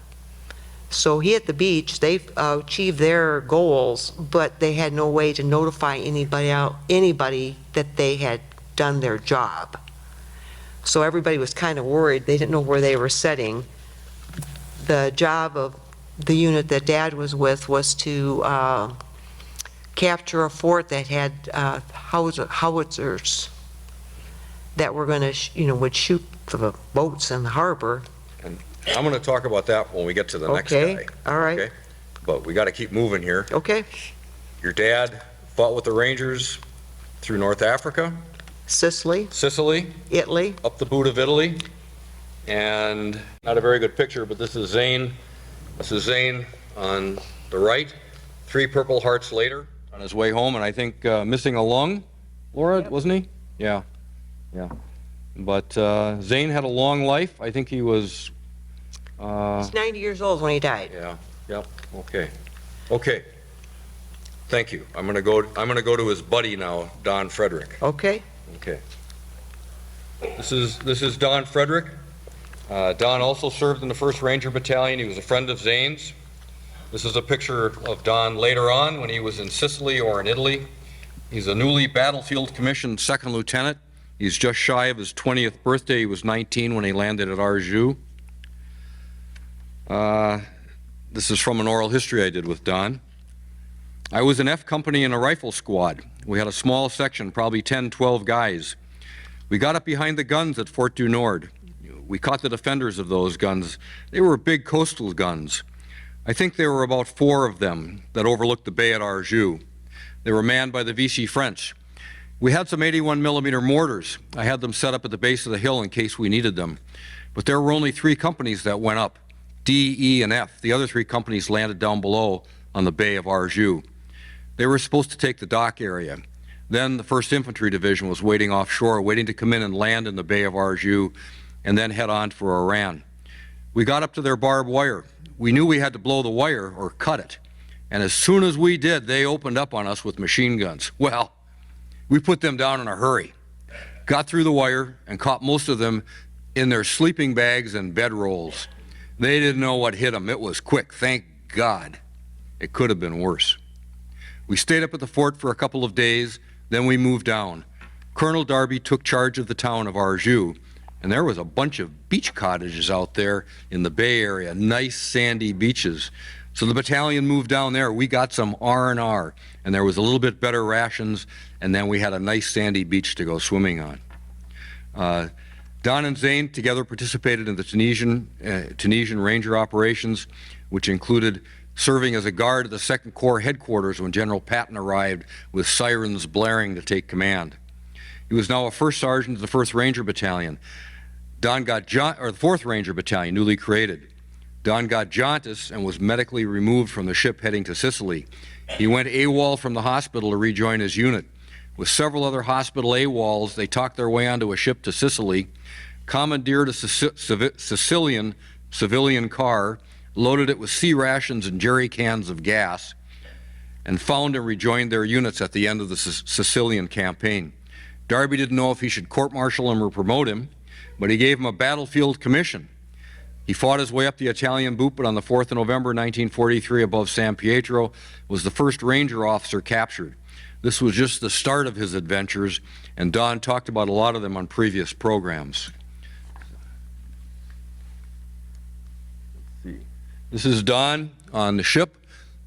So he at the beach, they achieved their goals, but they had no way to notify anybody that they had done their job. So everybody was kind of worried. They didn't know where they were setting. The job of the unit that Dad was with was to capture a fort that had howitzers that were going to, would shoot for the boats in the harbor. And I'm going to talk about that when we get to the next guy. Okay, all right. Okay? But we got to keep moving here. Okay. Your dad fought with the Rangers through North Africa, Sicily, Sicily, Italy. up the boot of Italy, and not a very good picture, but this is Zane. This is Zane on the right. 3 Purple Hearts later, on his way home, and I think missing a lung, Laura, wasn't he? Yeah, yeah. But Zane had a long life. I think he was... He's 90 years old when he died. Yeah, yep, okay. Okay. Thank you. I'm gonna go to his buddy now, Don Frederick. Okay. Okay. This is Don Frederick. Don also served in the 1st Ranger Battalion. He was a friend of Zane's. This is a picture of Don later on when he was in Sicily or in Italy. He's a newly battlefield commissioned 2nd lieutenant. He's just shy of his 20th birthday. He was 19 when he landed at Algiers. This is from an oral history I did with Don. I was in F Company in a rifle squad. We had a small section, probably 10, 12 guys. We got up behind the guns at Fort du Nord. We caught the defenders of those guns. They were big coastal guns. I think there were about 4 of them that overlooked the bay at Algiers. They were manned by the Vichy French. We had some 81 millimeter mortars. I had them set up at the base of the hill in case we needed them. But there were only 3 companies that went up, D, E, and F. The other 3 companies landed down below on the bay of Algiers. They were supposed to take the dock area. Then the 1st Infantry Division was waiting offshore, waiting to come in and land in the bay of Algiers, and then head on for Oran. We got up to their barbed wire. We knew we had to blow the wire or cut it. And as soon as we did, they opened up on us with machine guns. Well, we put them down in a hurry, got through the wire, and caught most of them in their sleeping bags and bedrolls. They didn't know what hit them. It was quick, thank God. It could have been worse. We stayed up at the fort for a couple of days, then we moved down. Colonel Darby took charge of the town of Algiers, and there was a bunch of beach cottages out there in the bay area, nice sandy beaches. So the battalion moved down there. We got some R&R, and there was a little bit better rations, and then we had a nice sandy beach to go swimming on. Don and Zane together participated in the Tunisian Ranger operations, which included serving as a guard at the 2nd Corps headquarters when General Patton arrived with sirens blaring to take command. He was now a 1st Sergeant of the 1st Ranger Battalion. The 4th Ranger Battalion, newly created. Don got jaundice and was medically removed from the ship heading to Sicily. He went AWOL from the hospital to rejoin his unit. With several other hospital AWOLs, they talked their way onto a ship to Sicily, commandeered a civilian car, loaded it with sea rations and jerry cans of gas, and found and rejoined their units at the end of the Sicilian campaign. Darby didn't know if he should court-martial him or promote him, but he gave him a battlefield commission. He fought his way up the Italian boot, but on the 4th of November 1943 above San Pietro was the 1st Ranger officer captured. This was just the start of his adventures, and Don talked about a lot of them on previous programs. This is Don on the ship.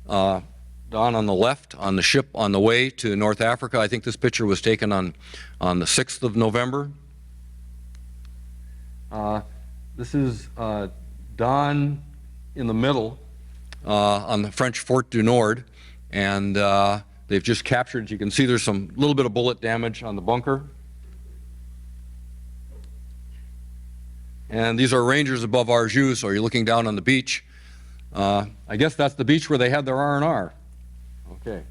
Don on the left on the ship on the way to North Africa. I think this picture was taken on the 6th of November. This is Don in the middle on the French Fort du Nord, and they've just captured, you can see there's some little bit of bullet damage on the bunker. And these are Rangers above Algiers, so you're looking down on the beach. I guess that's the beach where they had their R&R. Okay.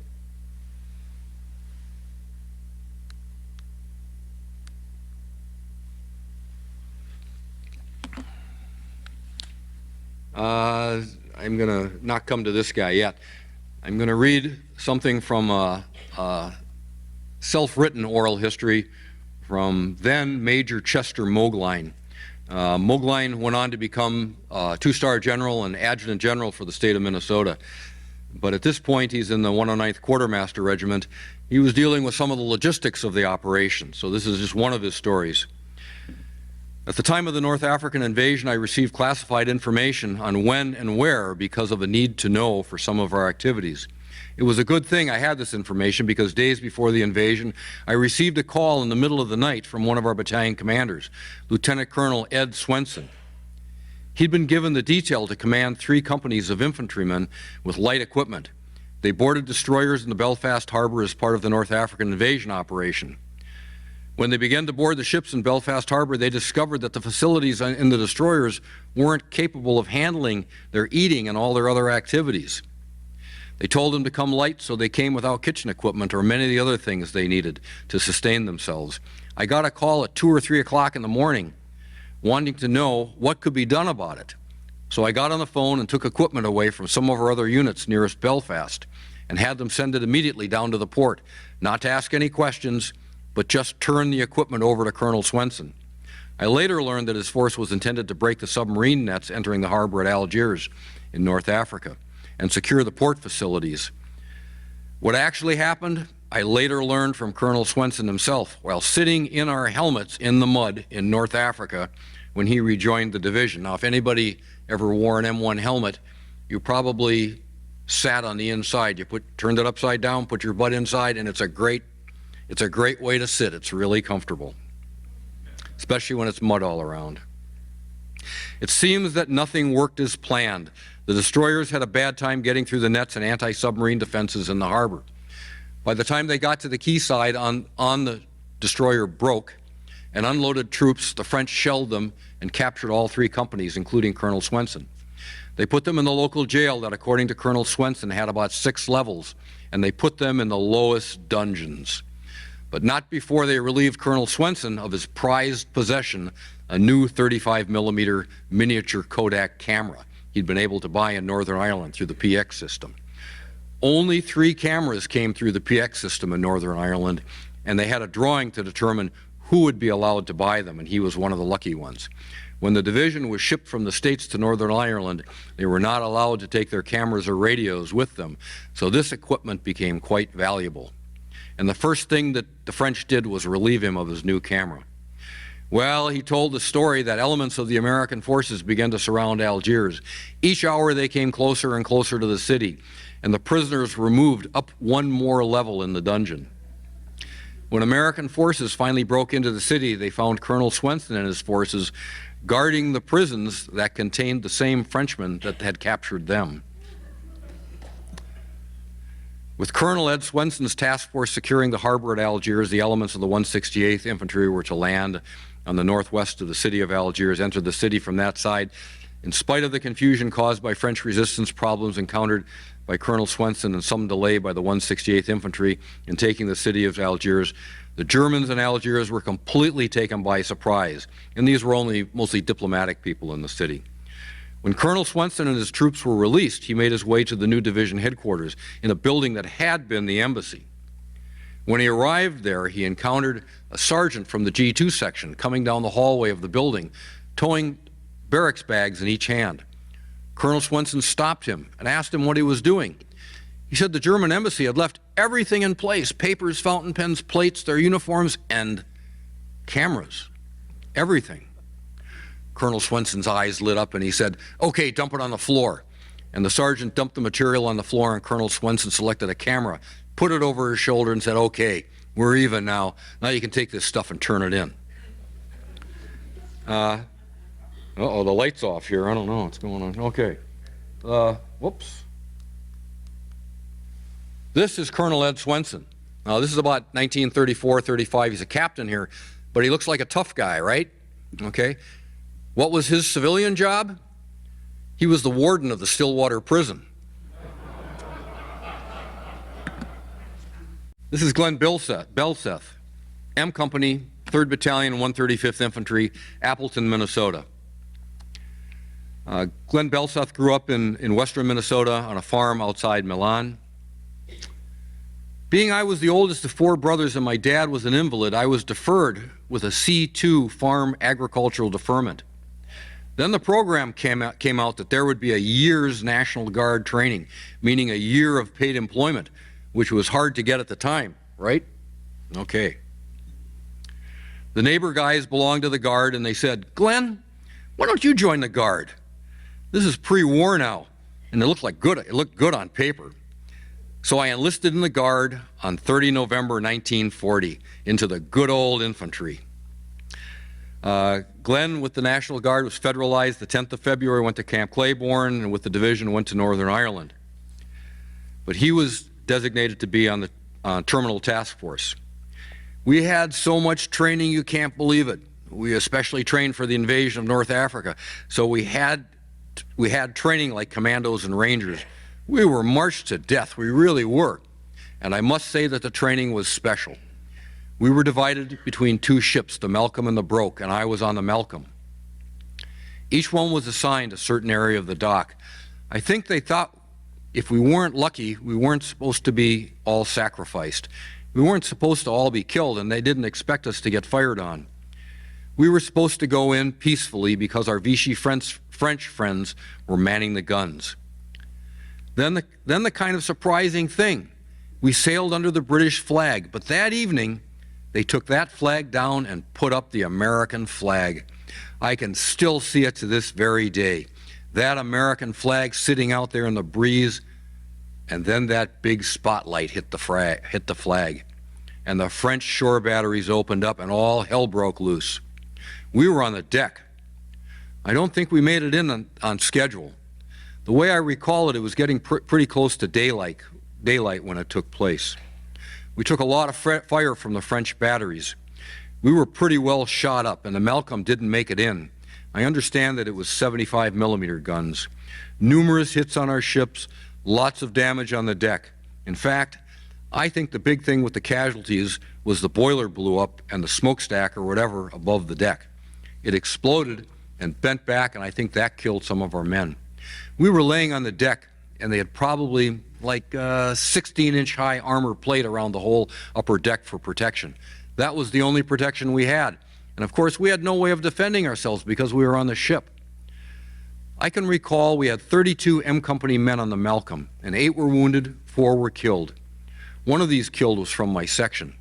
I'm going to not come to this guy yet. I'm going to read something from a self-written oral history from then Major Chester Mogline. Mogline went on to become a 2-star general and adjutant general for the state of Minnesota. But at this point, he's in the 109th Quartermaster Regiment. He was dealing with some of the logistics of the operation, so this is just one of his stories. At the time of the North African invasion, I received classified information on when and where because of a need to know for some of our activities. It was a good thing I had this information because days before the invasion, I received a call in the middle of the night from one of our battalion commanders, Lieutenant Colonel Ed Swenson. He'd been given the detail to command 3 companies of infantrymen with light equipment. They boarded destroyers in the Belfast harbor as part of the North African invasion operation. When they began to board the ships in Belfast harbor, they discovered that the facilities in the destroyers weren't capable of handling their eating and all their other activities. They told them to come light, so they came without kitchen equipment or many of the other things they needed to sustain themselves. I got a call at 2 or 3 o'clock in the morning wanting to know what could be done about it. So I got on the phone and took equipment away from some of our other units nearest Belfast and had them send it immediately down to the port, not to ask any questions, but just turn the equipment over to Colonel Swenson. I later learned that his force was intended to break the submarine nets entering the harbor at Algiers in North Africa and secure the port facilities. What actually happened, I later learned from Colonel Swenson himself while sitting in our helmets in the mud in North Africa when he rejoined the division. Now, if anybody ever wore an M1 helmet, you probably sat on the inside. You turned it upside down, put your butt inside, and it's a great way to sit. It's really comfortable, especially when it's mud all around. It seems that nothing worked as planned. The destroyers had a bad time getting through the nets and anti-submarine defenses in the harbor. By the time they got to the quayside on the destroyer broke and unloaded troops, the French shelled them and captured all 3 companies, including Colonel Swenson. They put them in the local jail that, according to Colonel Swenson, had about 6 levels, and they put them in the lowest dungeons. But not before they relieved Colonel Swenson of his prized possession, a new 35mm miniature Kodak camera he'd been able to buy in Northern Ireland through the PX system. Only 3 cameras came through the PX system in Northern Ireland, and they had a drawing to determine who would be allowed to buy them, and he was one of the lucky ones. When the division was shipped from the States to Northern Ireland, they were not allowed to take their cameras or radios with them, so this equipment became quite valuable. And the first thing that the French did was relieve him of his new camera. Well, he told the story that elements of the American forces began to surround Algiers. Each hour they came closer and closer to the city, and the prisoners were moved up 1 more level in the dungeon. When American forces finally broke into the city, they found Colonel Swenson and his forces guarding the prisons that contained the same Frenchmen that had captured them. With Colonel Ed Swenson's task force securing the harbor at Algiers, the elements of the 168th Infantry were to land on the northwest of the city of Algiers, enter the city from that side. In spite of the confusion caused by French resistance problems encountered by Colonel Swenson and some delay by the 168th Infantry in taking the city of Algiers, the Germans in Algiers were completely taken by surprise, and these were only mostly diplomatic people in the city. When Colonel Swenson and his troops were released, he made his way to the new division headquarters in a building that had been the embassy. When he arrived there, he encountered a sergeant from the G2 section coming down the hallway of the building, towing barracks bags in each hand. Colonel Swenson stopped him and asked him what he was doing. He said the German embassy had left everything in place: papers, fountain pens, plates, their uniforms, and cameras. Everything. Colonel Swenson's eyes lit up and he said, "Okay, dump it on the floor." And the sergeant dumped the material on the floor, and Colonel Swenson selected a camera, put it over his shoulder and said, "Okay, we're even now. Now you can take this stuff and turn it in." Uh-oh, the light's off here. I don't know what's going on. Okay. Whoops. This is Colonel Ed Swenson. Now, this is about 1934, 35. He's a captain here, but he looks like a tough guy, right? Okay. What was his civilian job? He was the warden of the Stillwater prison. This is Glenn Belseth, M Company, 3rd Battalion, 135th Infantry, Appleton, Minnesota. Glenn Belseth grew up in western Minnesota on a farm outside Milan. Being I was the oldest of 4 brothers and my dad was an invalid, I was deferred with a C2 farm agricultural deferment. Then the program came out that there would be a year's National Guard training, meaning a year of paid employment, which was hard to get at the time, right? Okay. The neighbor guys belonged to the Guard, and they said, "Glenn, why don't you join the Guard? This is pre-war now," and it looked good on paper. So I enlisted in the Guard on 30 November 1940 into the good old infantry. Glenn, with the National Guard, was federalized the 10th of February, went to Camp Claiborne, and with the division went to Northern Ireland. But he was designated to be on the Terminal Task Force. We had so much training you can't believe it. We especially trained for the invasion of North Africa, so we had training like commandos and rangers. We were marched to death, we really were. And I must say that the training was special. We were divided between 2 ships, the Malcolm and the Broke, and I was on the Malcolm. Each one was assigned a certain area of the dock. I think they thought if we weren't lucky, we weren't supposed to be all sacrificed. We weren't supposed to all be killed, and they didn't expect us to get fired on. We were supposed to go in peacefully because our Vichy French friends were manning the guns. Then the kind of surprising thing, we sailed under the British flag, but that evening they took that flag down and put up the American flag. I can still see it to this very day. That American flag sitting out there in the breeze, and then that big spotlight hit the flag, and the French shore batteries opened up and all hell broke loose. We were on the deck. I don't think we made it in on schedule. The way I recall it, it was getting pretty close to daylight when it took place. We took a lot of fire from the French batteries. We were pretty well shot up, and the Malcolm didn't make it in. I understand that it was 75 millimeter guns. Numerous hits on our ships, lots of damage on the deck. In fact, I think the big thing with the casualties was the boiler blew up and the smokestack or whatever above the deck. It exploded and bent back, and I think that killed some of our men. We were laying on the deck, and they had probably like 16-inch high armor plate around the whole upper deck for protection. That was the only protection we had. And of course, we had no way of defending ourselves because we were on the ship. I can recall we had 32 M Company men on the Malcolm, and 8 were wounded, 4 were killed. One of these killed was from my section.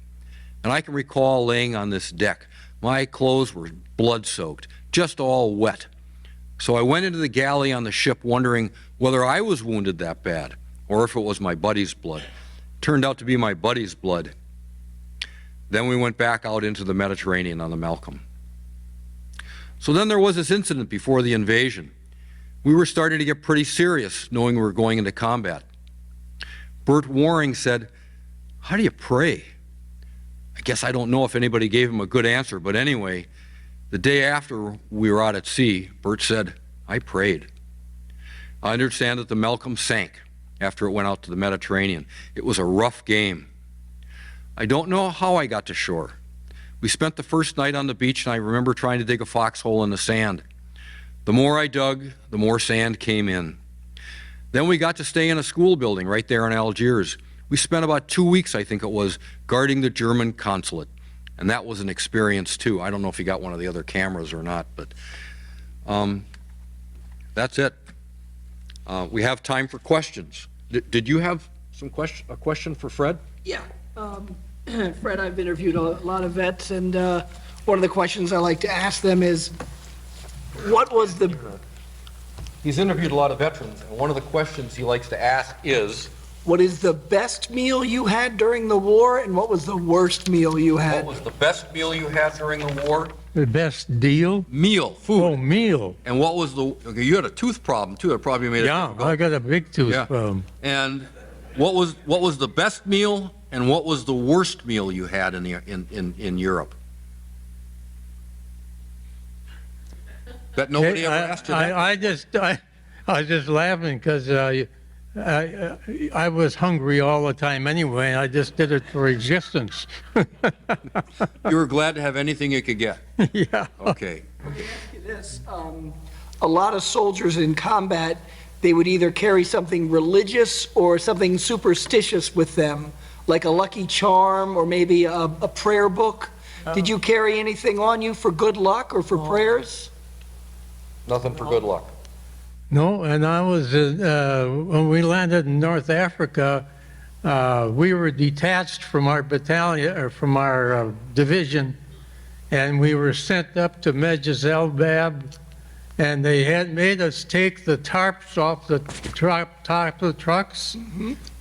And I can recall laying on this deck. My clothes were blood-soaked, just all wet. So I went into the galley on the ship wondering whether I was wounded that bad or if it was my buddy's blood. Turned out to be my buddy's blood. Then we went back out into the Mediterranean on the Malcolm. So then there was this incident before the invasion. We were starting to get pretty serious, knowing we were going into combat. Bert Waring said, "How do you pray?" I guess I don't know if anybody gave him a good answer, but anyway, the day after we were out at sea, Bert said, "I prayed." I understand that the Malcolm sank after it went out to the Mediterranean. It was a rough game. I don't know how I got to shore. We spent the first night on the beach, and I remember trying to dig a foxhole in the sand. The more I dug, the more sand came in. Then we got to stay in a school building right there in Algiers. We spent about 2 weeks, I think it was, guarding the German consulate. And that was an experience too. I don't know if you got one of the other cameras or not, but that's it. We have time for questions. Did you have a question for Fred? Yeah. Fred, I've interviewed a lot of vets, and one of the questions I like to ask them is, what was the... He's interviewed a lot of veterans, and one of the questions he likes to ask is, What is the best meal you had during the war, and what was the worst meal you had? what was the best meal you had during the war? The best deal? Meal, food. Oh, meal. And what was the, okay, you had a tooth problem too, it probably made it Yeah, difficult. I got a big tooth Yeah. problem. And what was the best meal and what was the worst meal you had in Europe? That nobody ever asked you that? I was just laughing because I was hungry all the time anyway. I just did it for existence. You were glad to have anything you could get? Yeah. Okay. This, a lot of soldiers in combat, they would either carry something religious or something superstitious with them, like a lucky charm or maybe a prayer book. Did you carry anything on you for good luck or for prayers? Nothing for good luck. No, and I was, when we landed in North Africa, we were detached from our battalion, or from our division, and we were sent up to Medjez El Bab, and they had made us take the tarps off the top of the trucks,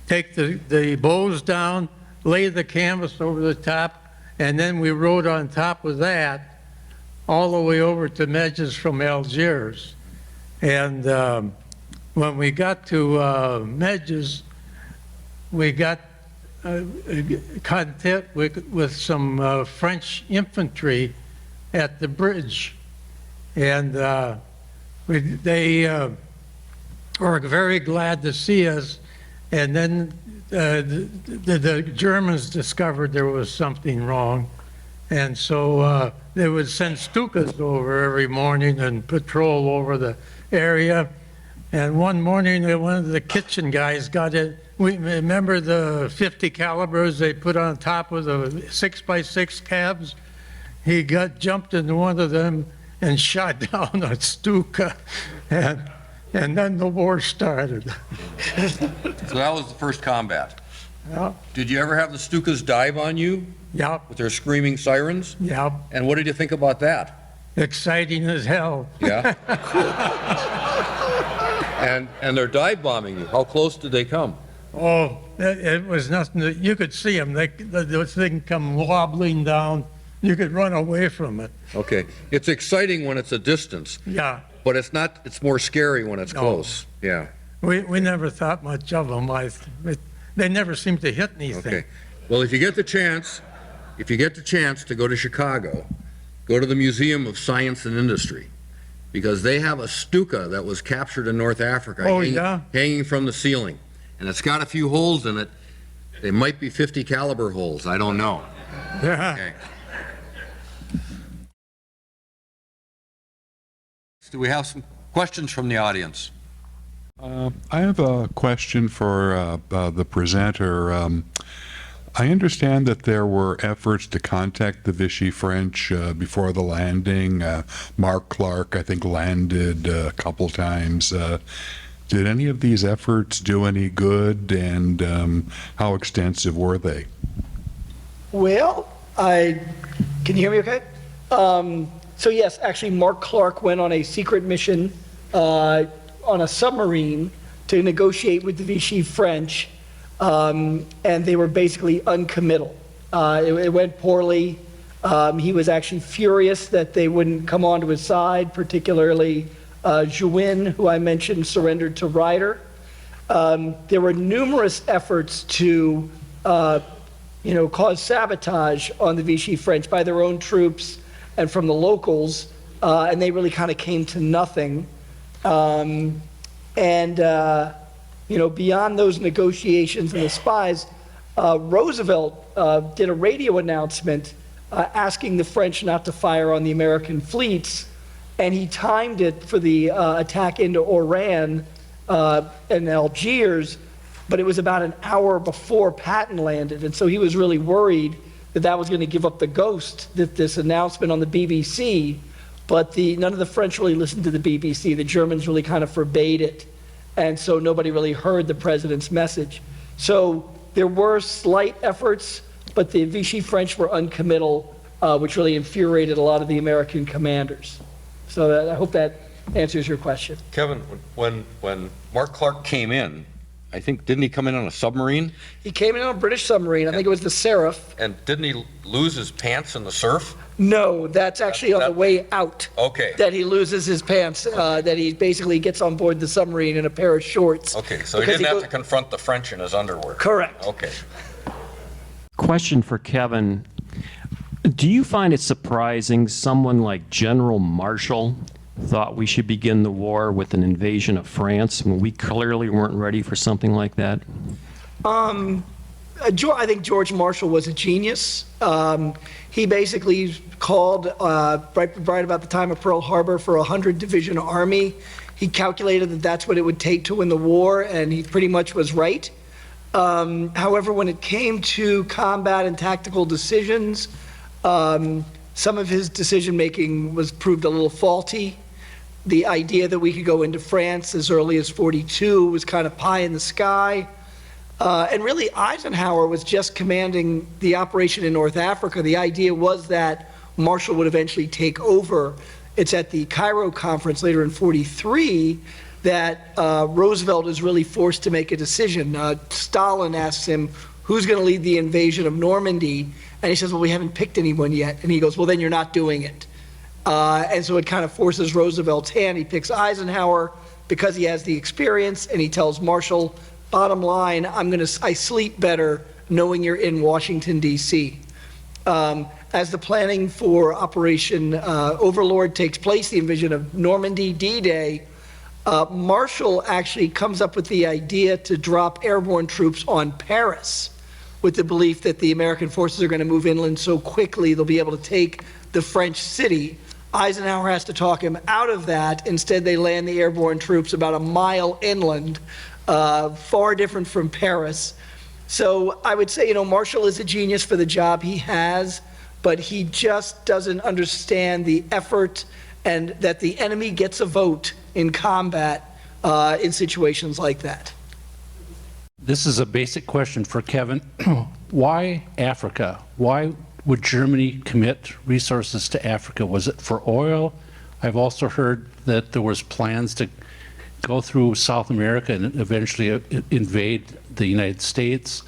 take the bows down, lay the canvas over the top, and then we rode on top of that all the way over to Medjez from Algiers. And when we got to Medjez, we got contact with some French infantry at the bridge. And they were very glad to see us. And then the Germans discovered there was something wrong. And so they would send Stukas over every morning and patrol over the area. And one morning, one of the kitchen guys got it. We remember the 50 calibers they put on top of the 6x6 cabs. He jumped into one of them and shot down a Stuka, and then the war started. So that was the first combat. Yeah, Did you ever have the Stukas dive on you yeah, with their screaming sirens? yeah. And what did you think about that? Exciting as hell. Yeah? And they're dive bombing you. How close did they come? Oh, it was nothing. You could see them. The thing come wobbling down. You could run away from it. Okay. It's exciting when it's a distance, Yeah. but it's not, it's more scary when it's close. Yeah, We never thought much of them. They never seemed to hit anything. okay. Well, if you get the chance to go to Chicago, go to the Museum of Science and Industry, because they have a Stuka that was captured in North Africa. Oh, yeah? Hanging from the ceiling. And it's got a few holes in it. They might be 50 caliber holes, I don't know. Yeah. Okay. Do we have some questions from the audience? I have a question for the presenter. I understand that there were efforts to contact the Vichy French before the landing. Mark Clark, I think, landed a couple times. Did any of these efforts do any good, and how extensive were they? Well, can you hear me okay? So yes, actually Mark Clark went on a secret mission on a submarine to negotiate with the Vichy French, and they were basically uncommittal. It went poorly. He was actually furious that they wouldn't come onto his side, particularly Juin, who I mentioned, surrendered to Ryder. There were numerous efforts to cause sabotage on the Vichy French by their own troops and from the locals, and they really kind of came to nothing. Beyond those negotiations and the spies, Roosevelt did a radio announcement asking the French not to fire on the American fleets, and he timed it for the attack into Oran and Algiers, but it was about an hour before Patton landed, and so he was really worried that that was going to give up the ghost, that this announcement on the BBC, but none of the French really listened to the BBC. The Germans really kind of forbade it, and so nobody really heard the president's message. So there were slight efforts, but the Vichy French were uncommittal, which really infuriated a lot of the American commanders. So I hope that answers your question. Kevin, when Mark Clark came in, I think, didn't he come in on a submarine? He came in on a British submarine. I think it was the Seraph. And didn't he lose his pants in the surf? No, that's actually on the way out. Okay. That he loses his pants, that he basically gets on board the submarine in a pair of shorts. Okay, so he didn't have to confront the French in his underwear? Correct. Okay. Question for Kevin. Do you find it surprising someone like General Marshall thought we should begin the war with an invasion of France when we clearly weren't ready for something like that? I think George Marshall was a genius. He basically called right about the time of Pearl Harbor for a 100-division army. He calculated that that's what it would take to win the war, and he pretty much was right. However, when it came to combat and tactical decisions, some of his decision-making was proved a little faulty. The idea that we could go into France as early as '42 was kind of pie in the sky. And really, Eisenhower was just commanding the operation in North Africa. The idea was that Marshall would eventually take over. It's at the Cairo conference later in '43 that Roosevelt is really forced to make a decision. Stalin asks him, who's going to lead the invasion of Normandy? And he says, well, we haven't picked anyone yet. And he goes, well, then you're not doing it. And so it kind of forces Roosevelt's hand. He picks Eisenhower because he has the experience, and he tells Marshall, bottom line, I sleep better knowing you're in Washington, D.C. As the planning for Operation Overlord takes place, the invasion of Normandy, D-Day, Marshall actually comes up with the idea to drop airborne troops on Paris with the belief that the American forces are going to move inland so quickly they'll be able to take the French city. Eisenhower has to talk him out of that. Instead, they land the airborne troops about a mile inland, far different from Paris. So I would say, Marshall is a genius for the job he has, but he just doesn't understand the effort and that the enemy gets a vote in combat in situations like that. This is a basic question for Kevin. Why Africa? Why would Germany commit resources to Africa? Was it for oil? I've also heard that there was plans to go through South America and eventually invade the United States.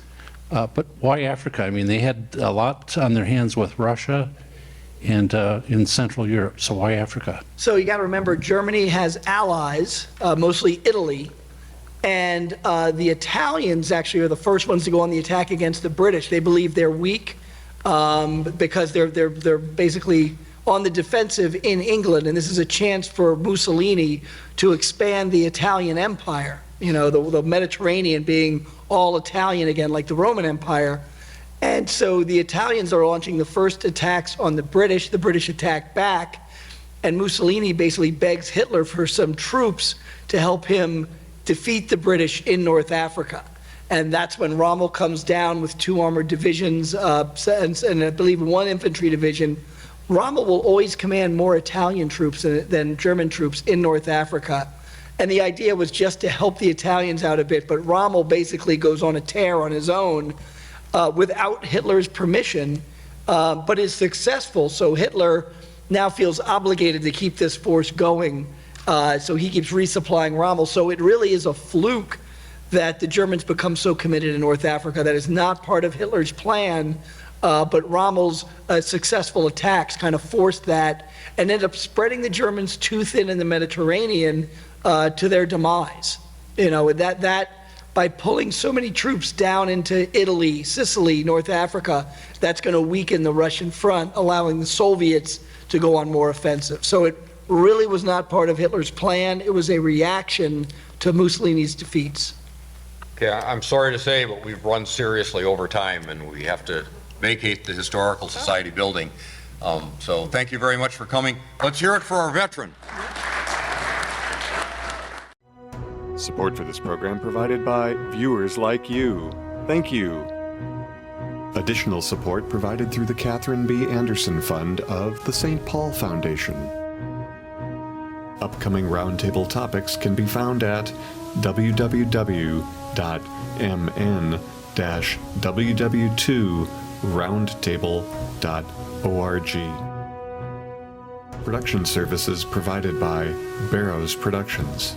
But why Africa? I mean, they had a lot on their hands with Russia, and in Central Europe. So why Africa? So you got to remember, Germany has allies, mostly Italy, and the Italians actually are the first ones to go on the attack against the British. They believe they're weak because they're basically on the defensive in England, and this is a chance for Mussolini to expand the Italian Empire. You know, the Mediterranean being all Italian again, like the Roman Empire. And so the Italians are launching the first attacks on the British attack back, and Mussolini basically begs Hitler for some troops to help him defeat the British in North Africa. And that's when Rommel comes down with 2 armored divisions and I believe 1 infantry division. Rommel will always command more Italian troops than German troops in North Africa. And the idea was just to help the Italians out a bit, but Rommel basically goes on a tear on his own without Hitler's permission, but is successful. So Hitler now feels obligated to keep this force going. So he keeps resupplying Rommel. So it really is a fluke that the Germans become so committed in North Africa. That is not part of Hitler's plan, but Rommel's successful attacks kind of forced that and ended up spreading the Germans too thin in the Mediterranean to their demise. You know, that by pulling so many troops down into Italy, Sicily, North Africa, that's going to weaken the Russian front, allowing the Soviets to go on more offensive. So it really was not part of Hitler's plan. It was a reaction to Mussolini's defeats. Okay, I'm sorry to say, but we've run seriously over time, and we have to vacate the Historical Society building. So thank you very much for coming. Let's hear it for our veteran. Support for this program provided by viewers like you. Thank you. Additional support provided through the Catherine B. Anderson Fund of the St. Paul Foundation. Upcoming roundtable topics can be found at www.mn-ww2roundtable.org. Production services provided by Barrows Productions.